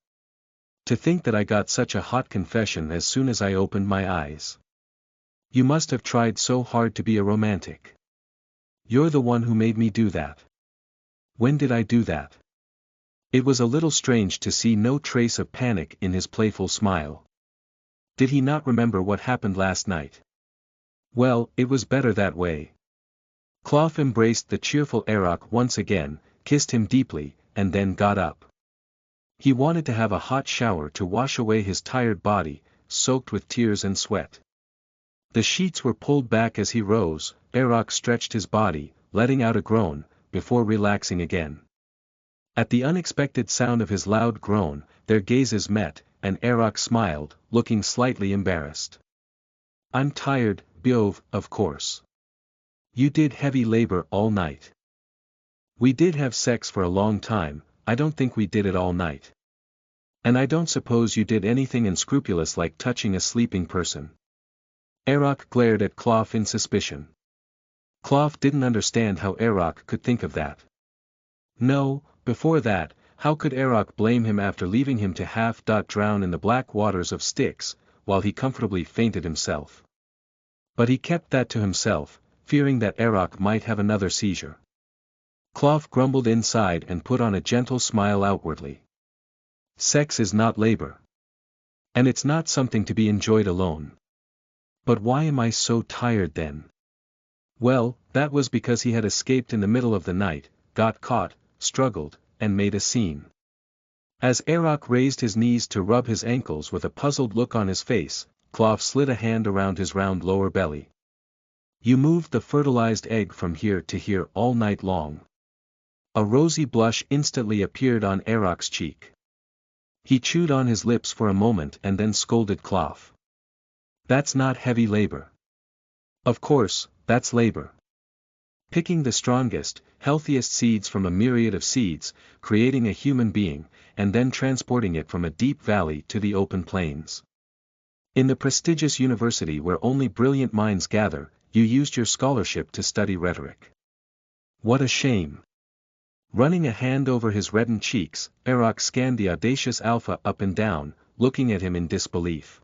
To think that I got such a hot confession as soon as I opened my eyes. You must have tried so hard to be a romantic. You're the one who made me do that. When did I do that? It was a little strange to see no trace of panic in his playful smile. Did he not remember what happened last night? Well, it was better that way. Clough embraced the cheerful Erok once again, kissed him deeply, and then got up. He wanted to have a hot shower to wash away his tired body, soaked with tears and sweat. The sheets were pulled back as he rose. Erok stretched his body, letting out a groan, before relaxing again. At the unexpected sound of his loud groan, their gazes met, and Erok smiled, looking slightly embarrassed. I'm tired, Beov, of course. You did heavy labor all night. We did have sex for a long time. I don't think we did it all night. And I don't suppose you did anything unscrupulous like touching a sleeping person. Erok glared at Clough in suspicion. Clough didn't understand how Erok could think of that. No, before that, how could Erok blame him after leaving him to half-drown in the black waters of Styx, while he comfortably fainted himself? But he kept that to himself, fearing that Erok might have another seizure. Clough grumbled inside and put on a gentle smile outwardly. Sex is not labor. And it's not something to be enjoyed alone. But why am I so tired then? Well, that was because he had escaped in the middle of the night, got caught, struggled, and made a scene. As Erok raised his knees to rub his ankles with a puzzled look on his face, Clough slid a hand around his round lower belly. You moved the fertilized egg from here to here all night long. A rosy blush instantly appeared on Erok's cheek. He chewed on his lips for a moment and then scolded Clough. That's not heavy labor. Of course, that's labor. Picking the strongest, healthiest seeds from a myriad of seeds, creating a human being, and then transporting it from a deep valley to the open plains. In the prestigious university where only brilliant minds gather, you used your scholarship to study rhetoric. What a shame. Running a hand over his reddened cheeks, Erok scanned the audacious Alpha up and down, looking at him in disbelief.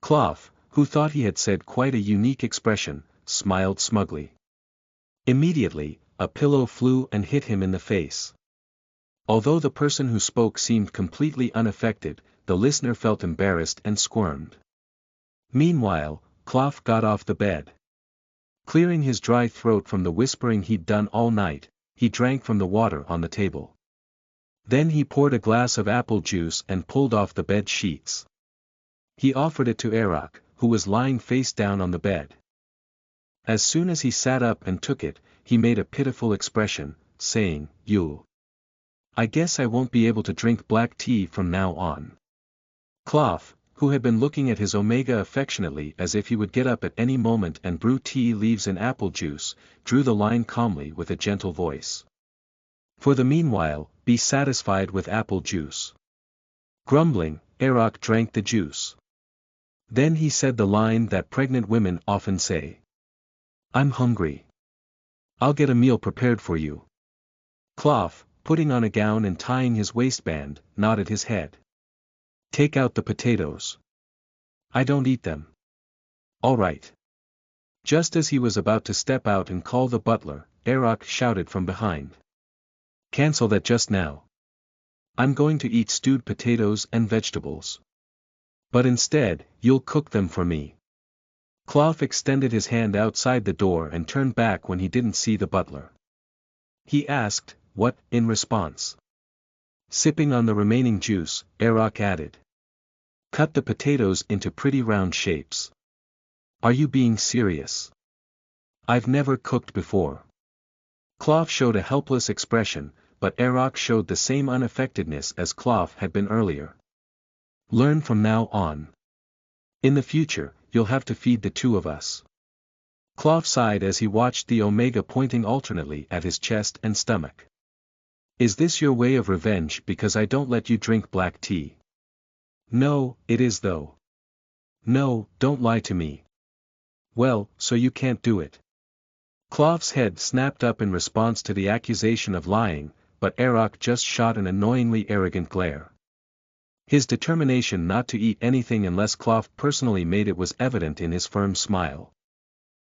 Clough, who thought he had said quite a unique expression, smiled smugly. Immediately, a pillow flew and hit him in the face. Although the person who spoke seemed completely unaffected, the listener felt embarrassed and squirmed. Meanwhile, Clough got off the bed. Clearing his dry throat from the whispering he'd done all night, he drank from the water on the table. Then he poured a glass of apple juice and pulled off the bed sheets. He offered it to Erok, who was lying face down on the bed. As soon as he sat up and took it, he made a pitiful expression, saying, I guess I won't be able to drink black tea from now on. Clough, who had been looking at his Omega affectionately as if he would get up at any moment and brew tea leaves and apple juice, drew the line calmly with a gentle voice. For the meanwhile, be satisfied with apple juice. Grumbling, Erok drank the juice. Then he said the line that pregnant women often say. I'm hungry. I'll get a meal prepared for you. Clough, putting on a gown and tying his waistband, nodded his head. Take out the potatoes. I don't eat them. All right. Just as he was about to step out and call the butler, Erok shouted from behind. Cancel that just now. I'm going to eat stewed potatoes and vegetables. But instead, you'll cook them for me. Clough extended his hand outside the door and turned back when he didn't see the butler. He asked, what, in response? Sipping on the remaining juice, Erok added. Cut the potatoes into pretty round shapes. Are you being serious? I've never cooked before. Clough showed a helpless expression, but Erok showed the same unaffectedness as Clough had been earlier. Learn from now on. In the future, you'll have to feed the two of us. Clough sighed as he watched the Omega pointing alternately at his chest and stomach. Is this your way of revenge because I don't let you drink black tea? No, it is though. No, don't lie to me. Well, so you can't do it. Clough's head snapped up in response to the accusation of lying, but Arak just shot an annoyingly arrogant glare. His determination not to eat anything unless Clough personally made it was evident in his firm smile.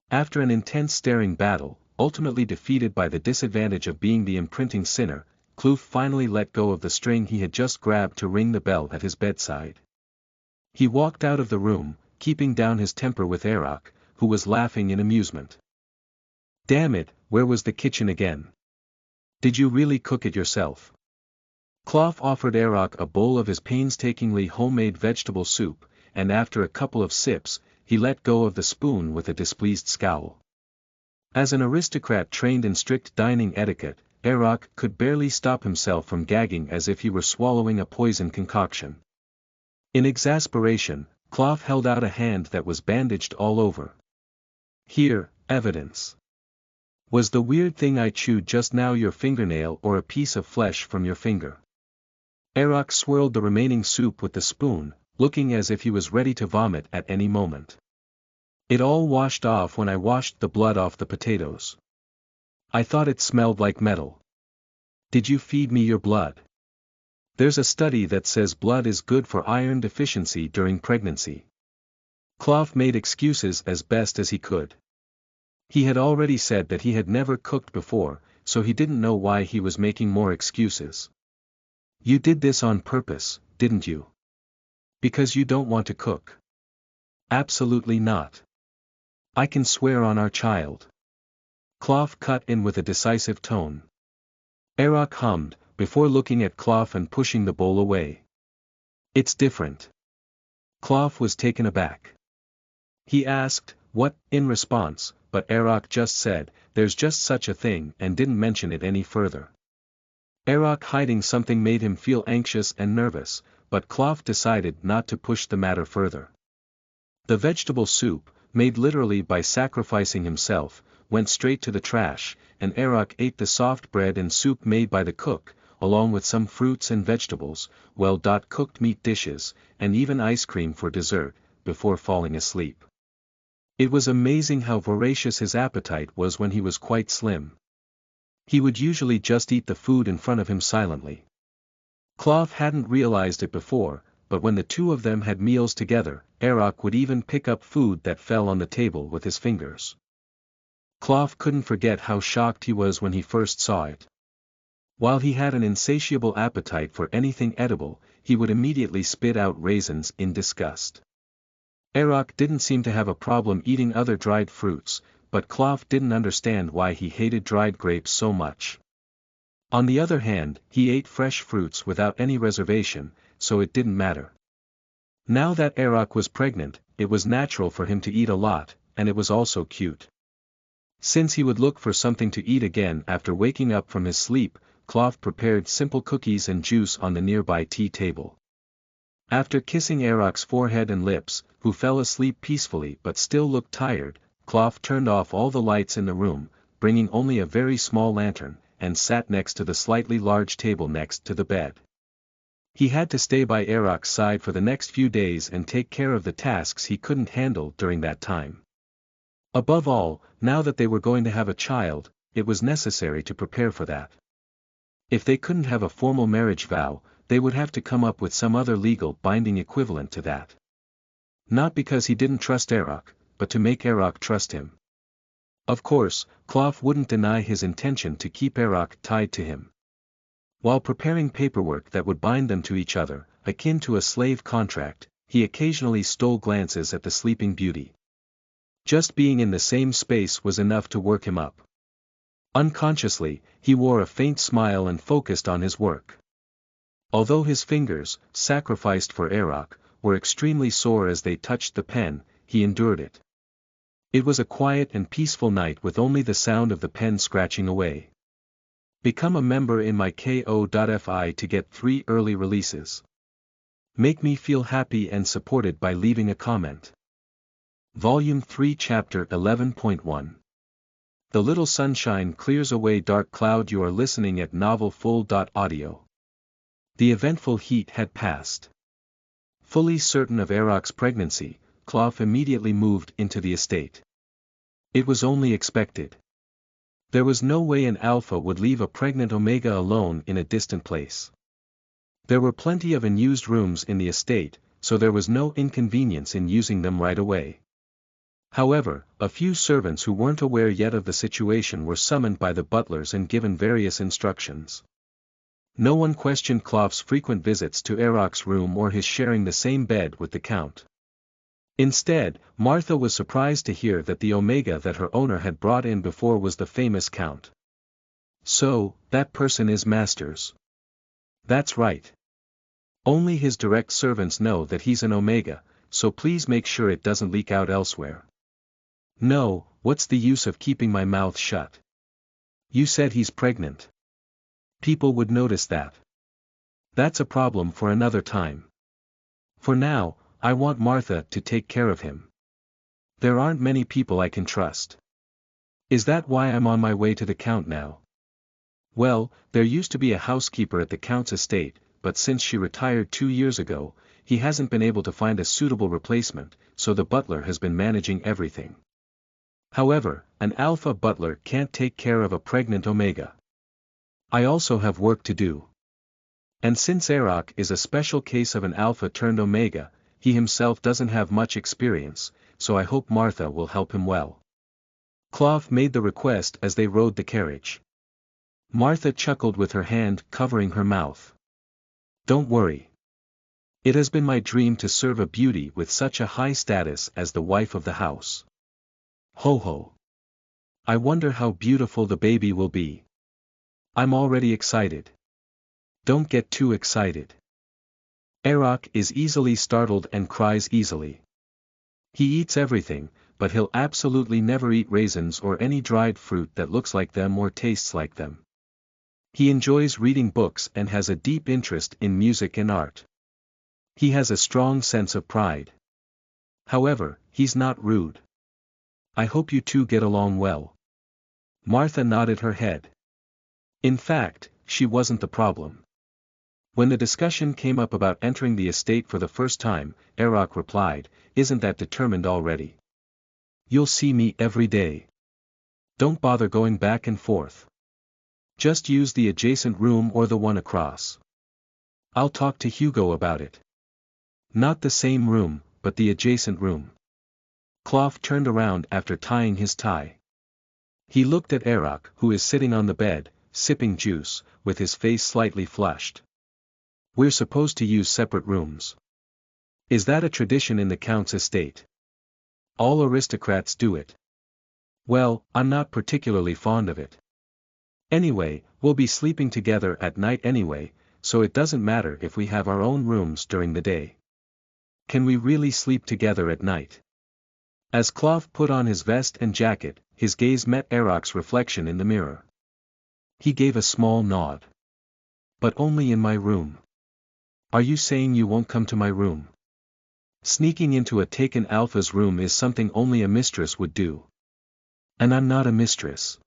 After an intense staring battle, ultimately defeated by the disadvantage of being the imprinting sinner, Clough finally let go of the string he had just grabbed to ring the bell at his bedside. He walked out of the room, keeping down his temper with Arak, who was laughing in amusement. "Damn it, where was the kitchen again? Did you really cook it yourself?" Clough offered Arak a bowl of his painstakingly homemade vegetable soup, and after a couple of sips, he let go of the spoon with a displeased scowl. As an aristocrat trained in strict dining etiquette, Arak could barely stop himself from gagging as if he were swallowing a poison concoction. In exasperation, Clough held out a hand that was bandaged all over. "Here, evidence. Was the weird thing I chewed just now your fingernail or a piece of flesh from your finger?" Arak swirled the remaining soup with the spoon, looking as if he was ready to vomit at any moment. "It all washed off when I washed the blood off the potatoes. I thought it smelled like metal. Did you feed me your blood? There's a study that says blood is good for iron deficiency during pregnancy." Clough made excuses as best as he could. He had already said that he had never cooked before, so he didn't know why he was making more excuses. "You did this on purpose, didn't you? Because you don't want to cook?" "Absolutely not. I can swear on our child." Clough cut in with a decisive tone. Arak hummed, before looking at Clough and pushing the bowl away. "It's different." Clough was taken aback. He asked, "What?" in response, but Arak just said, "There's just such a thing," and didn't mention it any further. Arak hiding something made him feel anxious and nervous, but Clough decided not to push the matter further. The vegetable soup, made literally by sacrificing himself, went straight to the trash, and Arak ate the soft bread and soup made by the cook, along with some fruits and vegetables, well-cooked meat dishes, and even ice cream for dessert, before falling asleep. It was amazing how voracious his appetite was when he was quite slim. He would usually just eat the food in front of him silently. Clough hadn't realized it before, but when the two of them had meals together, Arak would even pick up food that fell on the table with his fingers. Clough couldn't forget how shocked he was when he first saw it. While he had an insatiable appetite for anything edible, he would immediately spit out raisins in disgust. Arak didn't seem to have a problem eating other dried fruits, but Clough didn't understand why he hated dried grapes so much. On the other hand, he ate fresh fruits without any reservation, so it didn't matter. Now that Arak was pregnant, it was natural for him to eat a lot, and it was also cute. Since he would look for something to eat again after waking up from his sleep, Clough prepared simple cookies and juice on the nearby tea table. After kissing Arak's forehead and lips, who fell asleep peacefully but still looked tired, Clough turned off all the lights in the room, bringing only a very small lantern, and sat next to the slightly large table next to the bed. He had to stay by Arak's side for the next few days and take care of the tasks he couldn't handle during that time. Above all, now that they were going to have a child, it was necessary to prepare for that. If they couldn't have a formal marriage vow, they would have to come up with some other legal binding equivalent to that. Not because he didn't trust Arak, but to make Arak trust him. Of course, Clough wouldn't deny his intention to keep Arak tied to him. While preparing paperwork that would bind them to each other, akin to a slave contract, he occasionally stole glances at the sleeping beauty. Just being in the same space was enough to work him up. Unconsciously, he wore a faint smile and focused on his work. Although his fingers, sacrificed for Arak, were extremely sore as they touched the pen, he endured it. It was a quiet and peaceful night with only the sound of the pen scratching away. Become a member in my ko.fi to get 3 early releases. Make me feel happy and supported by leaving a comment. Volume 3 Chapter 11.1 The Little Sunshine Clears Away Dark Cloud. You are listening at novelfull.audio. The eventful heat had passed. Fully certain of Arak's pregnancy, Clough immediately moved into the estate. It was only expected. There was no way an alpha would leave a pregnant omega alone in a distant place. There were plenty of unused rooms in the estate, so there was no inconvenience in using them right away. However, a few servants who weren't aware yet of the situation were summoned by the butlers and given various instructions. No one questioned Cloth's frequent visits to Eroc's room or his sharing the same bed with the Count. Instead, Martha was surprised to hear that the omega that her owner had brought in before was the famous Count. So, that person is Masters. That's right. Only his direct servants know that he's an omega, so please make sure it doesn't leak out elsewhere. No, what's the use of keeping my mouth shut? You said he's pregnant. People would notice that. That's a problem for another time. For now, I want Martha to take care of him. There aren't many people I can trust. Is that why I'm on my way to the Count now? Well, there used to be a housekeeper at the Count's estate, but since she retired 2 years ago, he hasn't been able to find a suitable replacement, so the butler has been managing everything. However, an alpha butler can't take care of a pregnant omega. I also have work to do. And since Eroc is a special case of an alpha turned omega, he himself doesn't have much experience, so I hope Martha will help him well. Cloth made the request as they rode the carriage. Martha chuckled with her hand covering her mouth. Don't worry. It has been my dream to serve a beauty with such a high status as the wife of the house. Ho ho. I wonder how beautiful the baby will be. I'm already excited. Don't get too excited. Eroc is easily startled and cries easily. He eats everything, but he'll absolutely never eat raisins or any dried fruit that looks like them or tastes like them. He enjoys reading books and has a deep interest in music and art. He has a strong sense of pride. However, he's not rude. I hope you two get along well. Martha nodded her head. In fact, she wasn't the problem. When the discussion came up about entering the estate for the first time, Eroc replied, "Isn't that determined already? You'll see me every day. Don't bother going back and forth. Just use the adjacent room or the one across. I'll talk to Hugo about it." Not the same room, but the adjacent room. Cloth turned around after tying his tie. He looked at Eroc, who is sitting on the bed, sipping juice, with his face slightly flushed. We're supposed to use separate rooms. Is that a tradition in the Count's estate? All aristocrats do it. Well, I'm not particularly fond of it. Anyway, we'll be sleeping together at night anyway, so it doesn't matter if we have our own rooms during the day. Can we really sleep together at night? As Cloth put on his vest and jacket, his gaze met Eroc's reflection in the mirror. He gave a small nod. But only in my room. Are you saying you won't come to my room? Sneaking into a taken alpha's room is something only a mistress would do. And I'm not a mistress.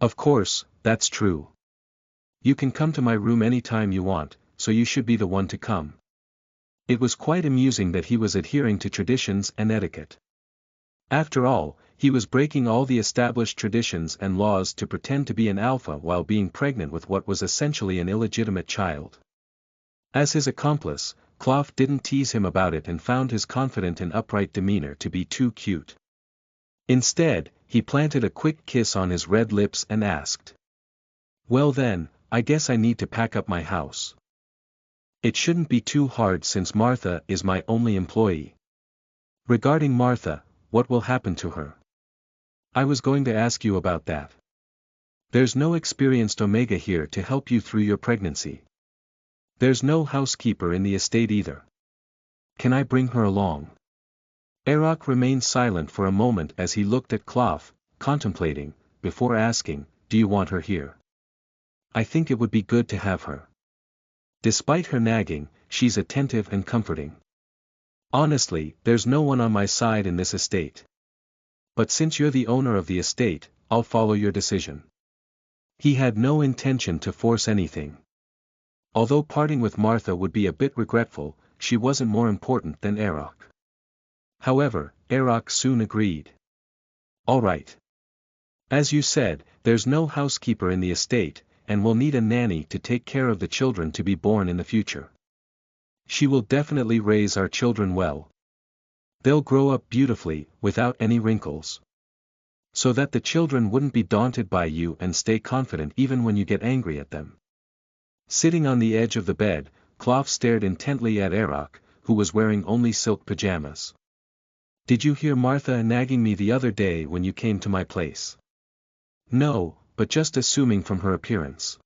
Of course, that's true. You can come to my room anytime you want, so you should be the one to come. It was quite amusing that he was adhering to traditions and etiquette. After all, he was breaking all the established traditions and laws to pretend to be an alpha while being pregnant with what was essentially an illegitimate child. As his accomplice, Cloth didn't tease him about it and found his confident and upright demeanor to be too cute. Instead, he planted a quick kiss on his red lips and asked. Well then, I guess I need to pack up my house. It shouldn't be too hard since Martha is my only employee. Regarding Martha, what will happen to her? I was going to ask you about that. There's no experienced omega here to help you through your pregnancy. There's no housekeeper in the estate either. Can I bring her along? Eroc remained silent for a moment as he looked at Cloth, contemplating, before asking, do you want her here? I think it would be good to have her. Despite her nagging, she's attentive and comforting. Honestly, there's no one on my side in this estate. But since you're the owner of the estate, I'll follow your decision. He had no intention to force anything. Although parting with Martha would be a bit regretful, she wasn't more important than Eroc. However, Eroc soon agreed. All right. As you said, there's no housekeeper in the estate, and we'll need a nanny to take care of the children to be born in the future. She will definitely raise our children well. They'll grow up beautifully, without any wrinkles. So that the children wouldn't be daunted by you and stay confident even when you get angry at them. Sitting on the edge of the bed, Klopf stared intently at Erock, who was wearing only silk pajamas. Did you hear Martha nagging me the other day when you came to my place? No, but just assuming from her appearance.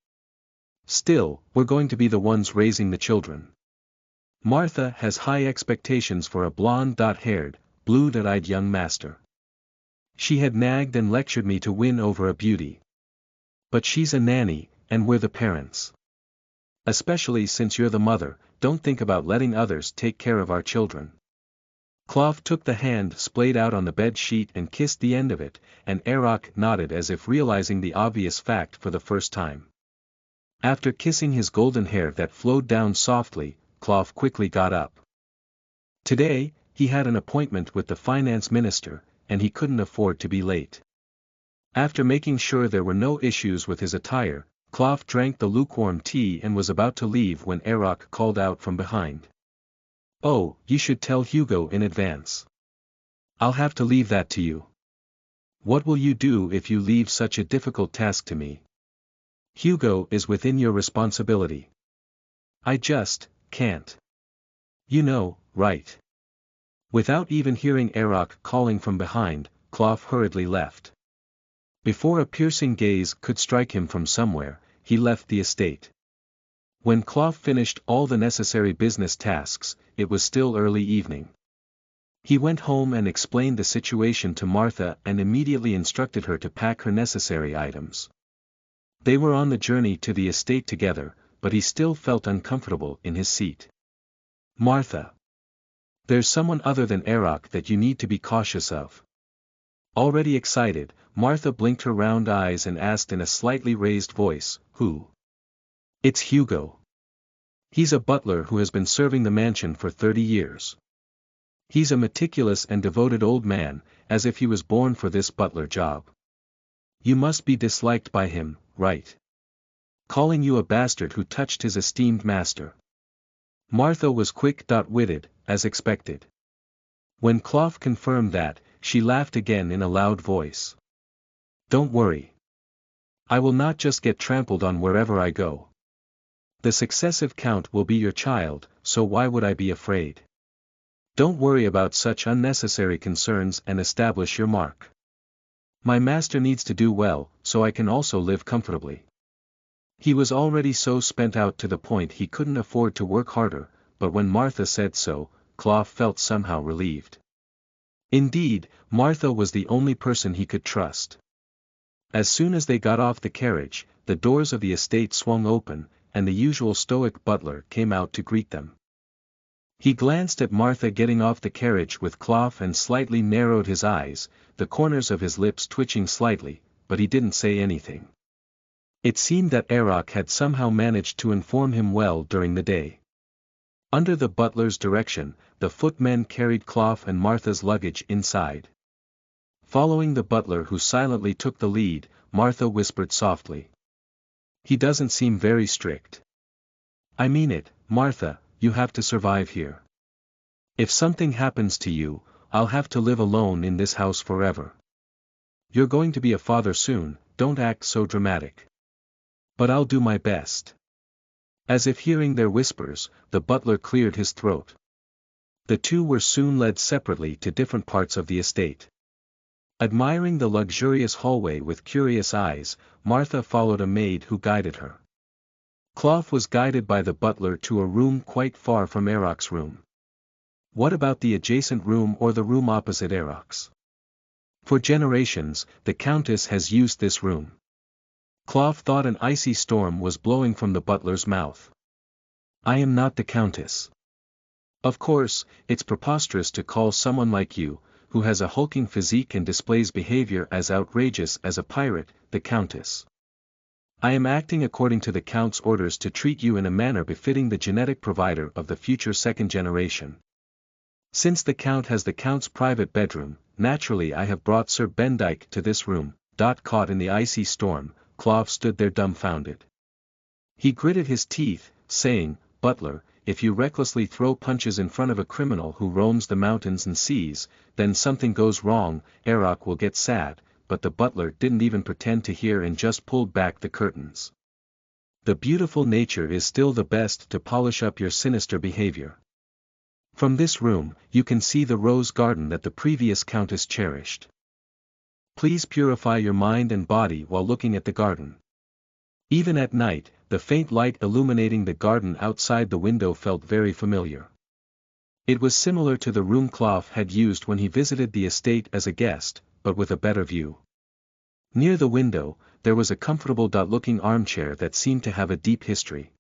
Still, we're going to be the ones raising the children. Martha has high expectations for a blonde-haired, blue-eyed young master. She had nagged and lectured me to win over a beauty. But she's a nanny, and we're the parents. Especially since you're the mother, don't think about letting others take care of our children. Klopf took the hand splayed out on the bed sheet and kissed the end of it, and Erock nodded as if realizing the obvious fact for the first time. After kissing his golden hair that flowed down softly, Klopf quickly got up. Today, he had an appointment with the finance minister, and he couldn't afford to be late. After making sure there were no issues with his attire, Klopf drank the lukewarm tea and was about to leave when Erock called out from behind. Oh, you should tell Hugo in advance. I'll have to leave that to you. What will you do if you leave such a difficult task to me? Hugo is within your responsibility. I just can't. You know, right? Without even hearing Erock calling from behind, Klopf hurriedly left. Before a piercing gaze could strike him from somewhere, he left the estate. When Klopf finished all the necessary business tasks, it was still early evening. He went home and explained the situation to Martha and immediately instructed her to pack her necessary items. They were on the journey to the estate together, but he still felt uncomfortable in his seat. Martha. There's someone other than Erock that you need to be cautious of. Already excited, Martha blinked her round eyes and asked in a slightly raised voice, Who? It's Hugo. He's a butler who has been serving the mansion for 30 years. He's a meticulous and devoted old man, as if he was born for this butler job. You must be disliked by him, right? Calling you a bastard who touched his esteemed master. Martha was quick-witted, as expected. When Klopf confirmed that, she laughed again in a loud voice. Don't worry. I will not just get trampled on wherever I go. The successive count will be your child, so why would I be afraid? Don't worry about such unnecessary concerns and establish your mark. My master needs to do well, so I can also live comfortably. He was already so spent out to the point he couldn't afford to work harder, but when Martha said so, Klopf felt somehow relieved. Indeed, Martha was the only person he could trust. As soon as they got off the carriage, the doors of the estate swung open, and the usual stoic butler came out to greet them. He glanced at Martha getting off the carriage with Klopf and slightly narrowed his eyes, the corners of his lips twitching slightly, but he didn't say anything. It seemed that Erock had somehow managed to inform him well during the day. Under the butler's direction, the footmen carried Klopf and Martha's luggage inside. Following the butler who silently took the lead, Martha whispered softly. He doesn't seem very strict. I mean it, Martha, you have to survive here. If something happens to you, I'll have to live alone in this house forever. You're going to be a father soon, don't act so dramatic. But I'll do my best. As if hearing their whispers, the butler cleared his throat. The two were soon led separately to different parts of the estate. Admiring the luxurious hallway with curious eyes, Martha followed a maid who guided her. Klopf was guided by the butler to a room quite far from Erock's room. What about the adjacent room or the room opposite Erock's? For generations, the Countess has used this room. Klopf thought an icy storm was blowing from the butler's mouth. I am not the Countess. Of course, it's preposterous to call someone like you, who has a hulking physique and displays behavior as outrageous as a pirate, the Countess. I am acting according to the Count's orders to treat you in a manner befitting the genetic provider of the future second generation. Since the Count has the Count's private bedroom, naturally I have brought Sir Bendyke to this room, Caught in the icy storm, Clov stood there dumbfounded. He gritted his teeth, saying, "Butler, if you recklessly throw punches in front of a criminal who roams the mountains and seas, then something goes wrong, Arok will get sad," but the butler didn't even pretend to hear and just pulled back the curtains. The beautiful nature is still the best to polish up your sinister behavior. From this room, you can see the rose garden that the previous countess cherished. Please purify your mind and body while looking at the garden. Even at night, the faint light illuminating the garden outside the window felt very familiar. It was similar to the room Clov had used when he visited the estate as a guest, but with a better view. Near the window, there was a comfortable-looking armchair that seemed to have a deep history.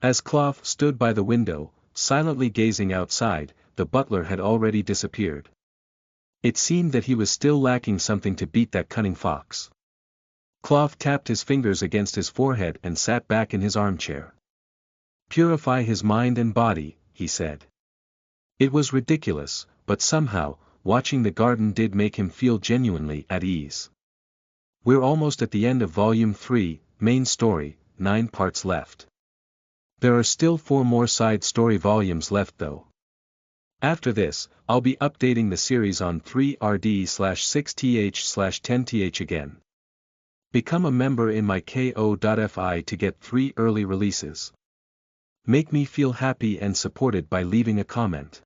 As Clov stood by the window, silently gazing outside, the butler had already disappeared. It seemed that he was still lacking something to beat that cunning fox. Clov tapped his fingers against his forehead and sat back in his armchair. "Purify his mind and body," he said. It was ridiculous, but somehow, watching the garden did make him feel genuinely at ease. We're almost at the end of Volume 3, main story, 9 parts left. There are still 4 more side story volumes left though. After this, I'll be updating the series on 3rd/6th/10th again. Become a member in my ko.fi to get 3 early releases. Make me feel happy and supported by leaving a comment.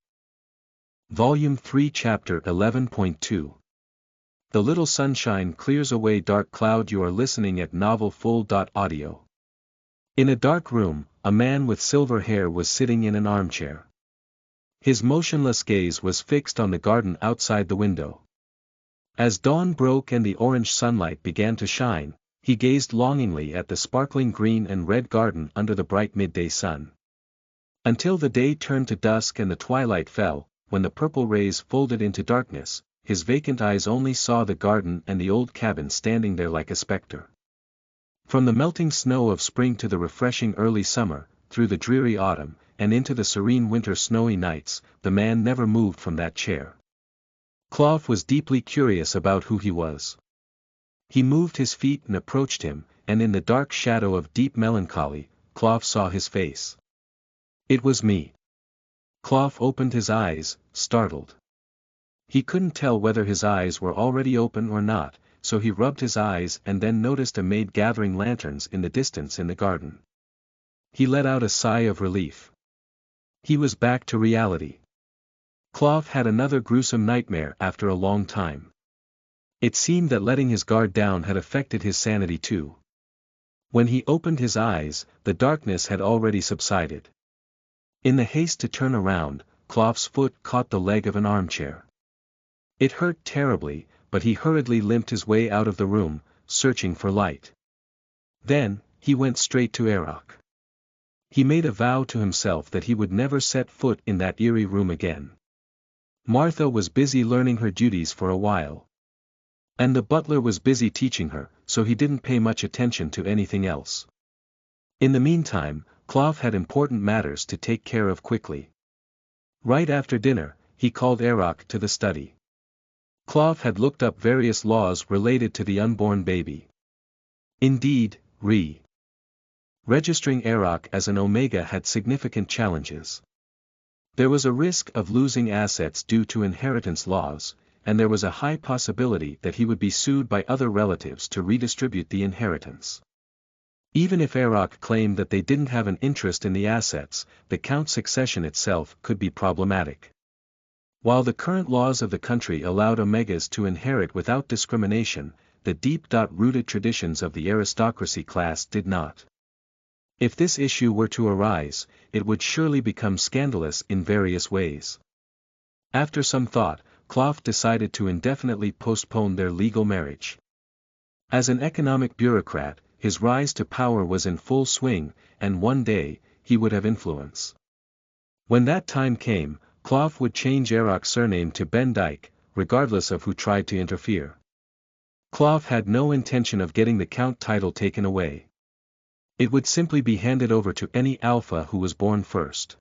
Volume 3 Chapter 11.2 The Little Sunshine Clears Away Dark Cloud. You are listening at novelfull.audio. In a dark room, a man with silver hair was sitting in an armchair. His motionless gaze was fixed on the garden outside the window. As dawn broke and the orange sunlight began to shine, he gazed longingly at the sparkling green and red garden under the bright midday sun. Until the day turned to dusk and the twilight fell, when the purple rays folded into darkness, his vacant eyes only saw the garden and the old cabin standing there like a specter. From the melting snow of spring to the refreshing early summer, through the dreary autumn, and into the serene winter snowy nights, the man never moved from that chair. Clov was deeply curious about who he was. He moved his feet and approached him, and in the dark shadow of deep melancholy, Clov saw his face. It was me. Clov opened his eyes, startled. He couldn't tell whether his eyes were already open or not, so he rubbed his eyes and then noticed a maid gathering lanterns in the distance in the garden. He let out a sigh of relief. He was back to reality. Clov had another gruesome nightmare after a long time. It seemed that letting his guard down had affected his sanity too. When he opened his eyes, the darkness had already subsided. In the haste to turn around, Clov's foot caught the leg of an armchair. It hurt terribly, but he hurriedly limped his way out of the room, searching for light. Then, he went straight to Arok. He made a vow to himself that he would never set foot in that eerie room again. Martha was busy learning her duties for a while. And the butler was busy teaching her, so he didn't pay much attention to anything else. In the meantime, Clov had important matters to take care of quickly. Right after dinner, he called Arok to the study. Clov had looked up various laws related to the unborn baby. Indeed, registering Arok as an Omega had significant challenges. There was a risk of losing assets due to inheritance laws, and there was a high possibility that he would be sued by other relatives to redistribute the inheritance. Even if Arok claimed that they didn't have an interest in the assets, the count succession itself could be problematic. While the current laws of the country allowed Omegas to inherit without discrimination, the deep-rooted traditions of the aristocracy class did not. If this issue were to arise, it would surely become scandalous in various ways. After some thought, Clov decided to indefinitely postpone their legal marriage. As an economic bureaucrat, his rise to power was in full swing, and one day, he would have influence. When that time came, Clov would change Arok's surname to Ben Dyke, regardless of who tried to interfere. Clov had no intention of getting the count title taken away. It would simply be handed over to any alpha who was born first.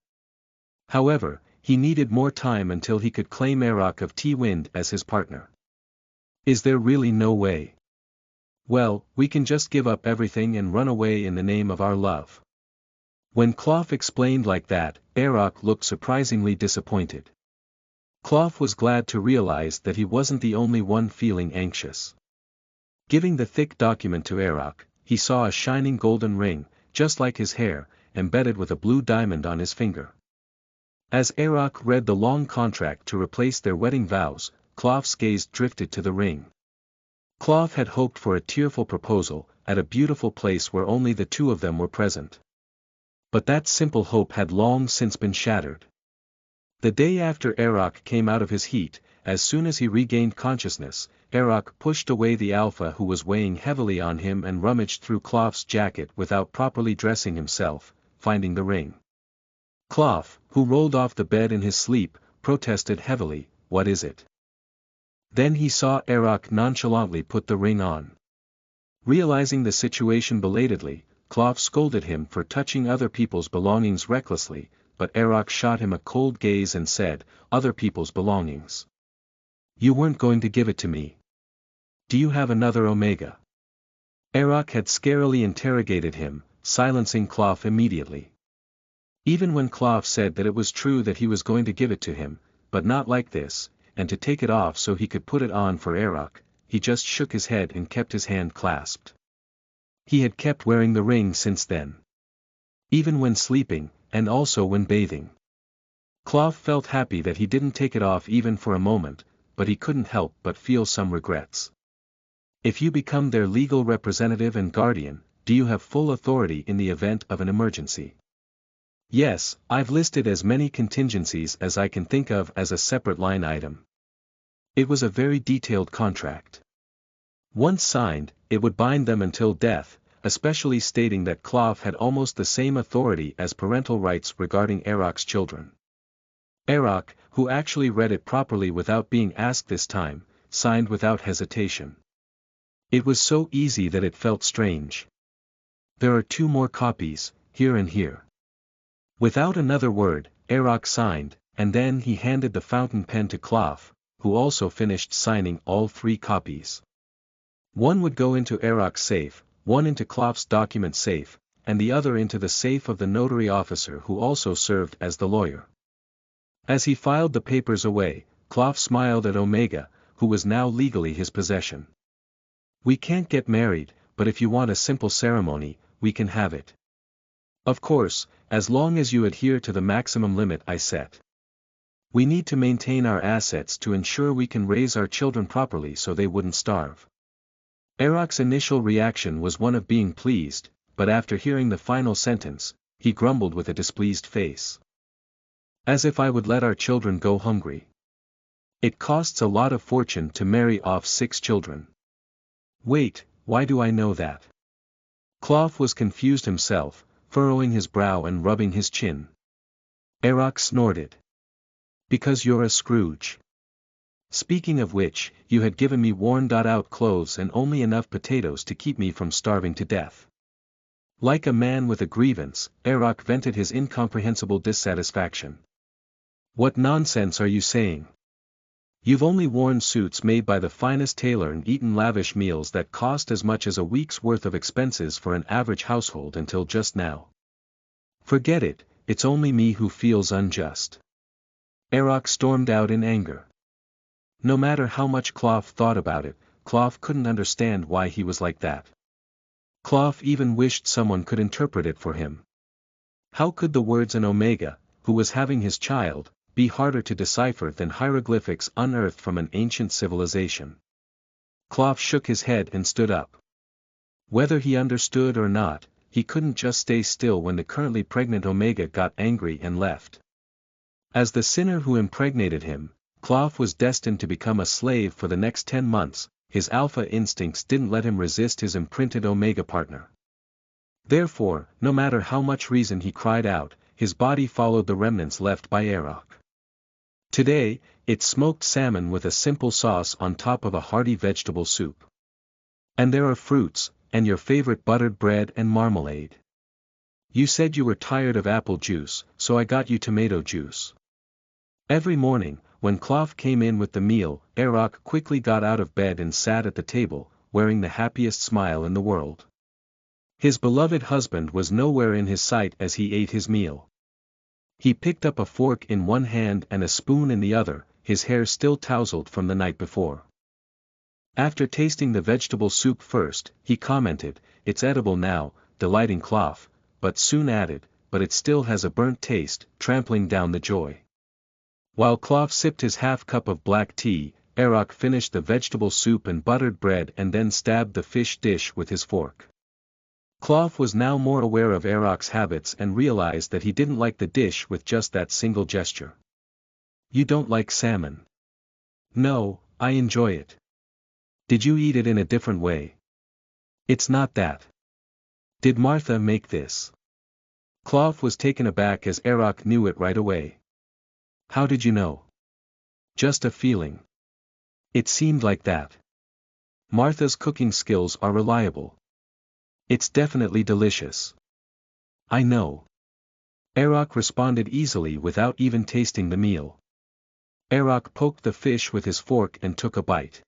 However, he needed more time until he could claim Arok of T-Wind as his partner. Is there really no way? Well, we can just give up everything and run away in the name of our love. When Clough explained like that, Erok looked surprisingly disappointed. Clough was glad to realize that he wasn't the only one feeling anxious. Giving the thick document to Erok, he saw a shining golden ring, just like his hair, embedded with a blue diamond on his finger. As Erok read the long contract to replace their wedding vows, Clough's gaze drifted to the ring. Clough had hoped for a tearful proposal, at a beautiful place where only the two of them were present. But that simple hope had long since been shattered. The day after Erok came out of his heat, as soon as he regained consciousness, Erok pushed away the alpha who was weighing heavily on him and rummaged through Clough's jacket without properly dressing himself, finding the ring. Clough, who rolled off the bed in his sleep, protested heavily, "What is it?" Then he saw Erok nonchalantly put the ring on. Realizing the situation belatedly, Clough scolded him for touching other people's belongings recklessly, but Erok shot him a cold gaze and said, "Other people's belongings? You weren't going to give it to me. Do you have another Omega?" Erok had scarily interrogated him, silencing Clough immediately. Even when Clough said that it was true that he was going to give it to him, but not like this, and to take it off so he could put it on for Erok, he just shook his head and kept his hand clasped. He had kept wearing the ring since then. Even when sleeping, and also when bathing. Clough felt happy that he didn't take it off even for a moment, but he couldn't help but feel some regrets. If you become their legal representative and guardian, do you have full authority in the event of an emergency? Yes, I've listed as many contingencies as I can think of as a separate line item. It was a very detailed contract. Once signed, it would bind them until death, especially stating that Clough had almost the same authority as parental rights regarding Erok's children. Erok, who actually read it properly without being asked this time, signed without hesitation. It was so easy that it felt strange. There are 2 more copies, here and here. Without another word, Erok signed, and then he handed the fountain pen to Clough, who also finished signing all 3 copies. One would go into Erok's safe, one into Clough's document safe, and the other into the safe of the notary officer who also served as the lawyer. As he filed the papers away, Clough smiled at Omega, who was now legally his possession. "We can't get married, but if you want a simple ceremony, we can have it. Of course, as long as you adhere to the maximum limit I set. We need to maintain our assets to ensure we can raise our children properly so they wouldn't starve." Erok's initial reaction was one of being pleased, but after hearing the final sentence, he grumbled with a displeased face. "As if I would let our children go hungry. It costs a lot of fortune to marry off 6 children. Wait, why do I know that?" Clough was confused himself, furrowing his brow and rubbing his chin. Erok snorted. "Because you're a Scrooge. Speaking of which, you had given me worn-out clothes and only enough potatoes to keep me from starving to death." Like a man with a grievance, Erok vented his incomprehensible dissatisfaction. "What nonsense are you saying? You've only worn suits made by the finest tailor and eaten lavish meals that cost as much as a week's worth of expenses for an average household until just now. Forget it, it's only me who feels unjust." Erok stormed out in anger. No matter how much Clough thought about it, Clough couldn't understand why he was like that. Clough even wished someone could interpret it for him. How could the words in Omega, who was having his child, be harder to decipher than hieroglyphics unearthed from an ancient civilization? Clough shook his head and stood up. Whether he understood or not, he couldn't just stay still when the currently pregnant Omega got angry and left. As the sinner who impregnated him, Clough was destined to become a slave for the next 10 months, his alpha instincts didn't let him resist his imprinted Omega partner. Therefore, no matter how much reason he cried out, his body followed the remnants left by Erok. Today, it's smoked salmon with a simple sauce on top of a hearty vegetable soup. And there are fruits, and your favorite buttered bread and marmalade. You said you were tired of apple juice, so I got you tomato juice. Every morning, when Clough came in with the meal, Erok quickly got out of bed and sat at the table, wearing the happiest smile in the world. His beloved husband was nowhere in his sight as he ate his meal. He picked up a fork in one hand and a spoon in the other, his hair still tousled from the night before. After tasting the vegetable soup first, he commented, "It's edible now," delighting Clough, but soon added, "But it still has a burnt taste," trampling down the joy. While Clough sipped his half-cup of black tea, Errock finished the vegetable soup and buttered bread and then stabbed the fish dish with his fork. Clough was now more aware of Errock's habits and realized that he didn't like the dish with just that single gesture. "You don't like salmon?" "No, I enjoy it." "Did you eat it in a different way?" "It's not that." "Did Martha make this?" Clough was taken aback as Errock knew it right away. "How did you know?" "Just a feeling. It seemed like that. Martha's cooking skills are reliable. It's definitely delicious." "I know." Errock responded easily without even tasting the meal. Errock poked the fish with his fork and took a bite.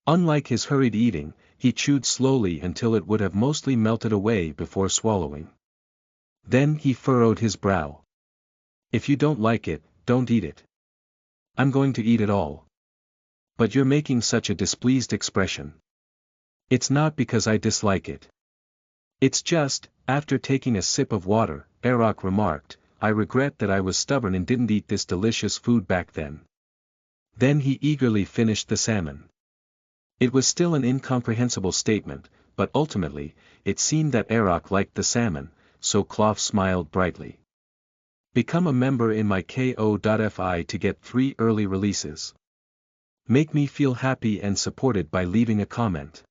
Unlike his hurried eating, he chewed slowly until it would have mostly melted away before swallowing. Then he furrowed his brow. "If you don't like it, don't eat it." "I'm going to eat it all." "But you're making such a displeased expression." "It's not because I dislike it. It's just," after taking a sip of water, Errock remarked, "I regret that I was stubborn and didn't eat this delicious food back then." Then he eagerly finished the salmon. It was still an incomprehensible statement, but ultimately, it seemed that Errock liked the salmon, so Clough smiled brightly. Become a member in my ko.fi to get 3 early releases. Make me feel happy and supported by leaving a comment.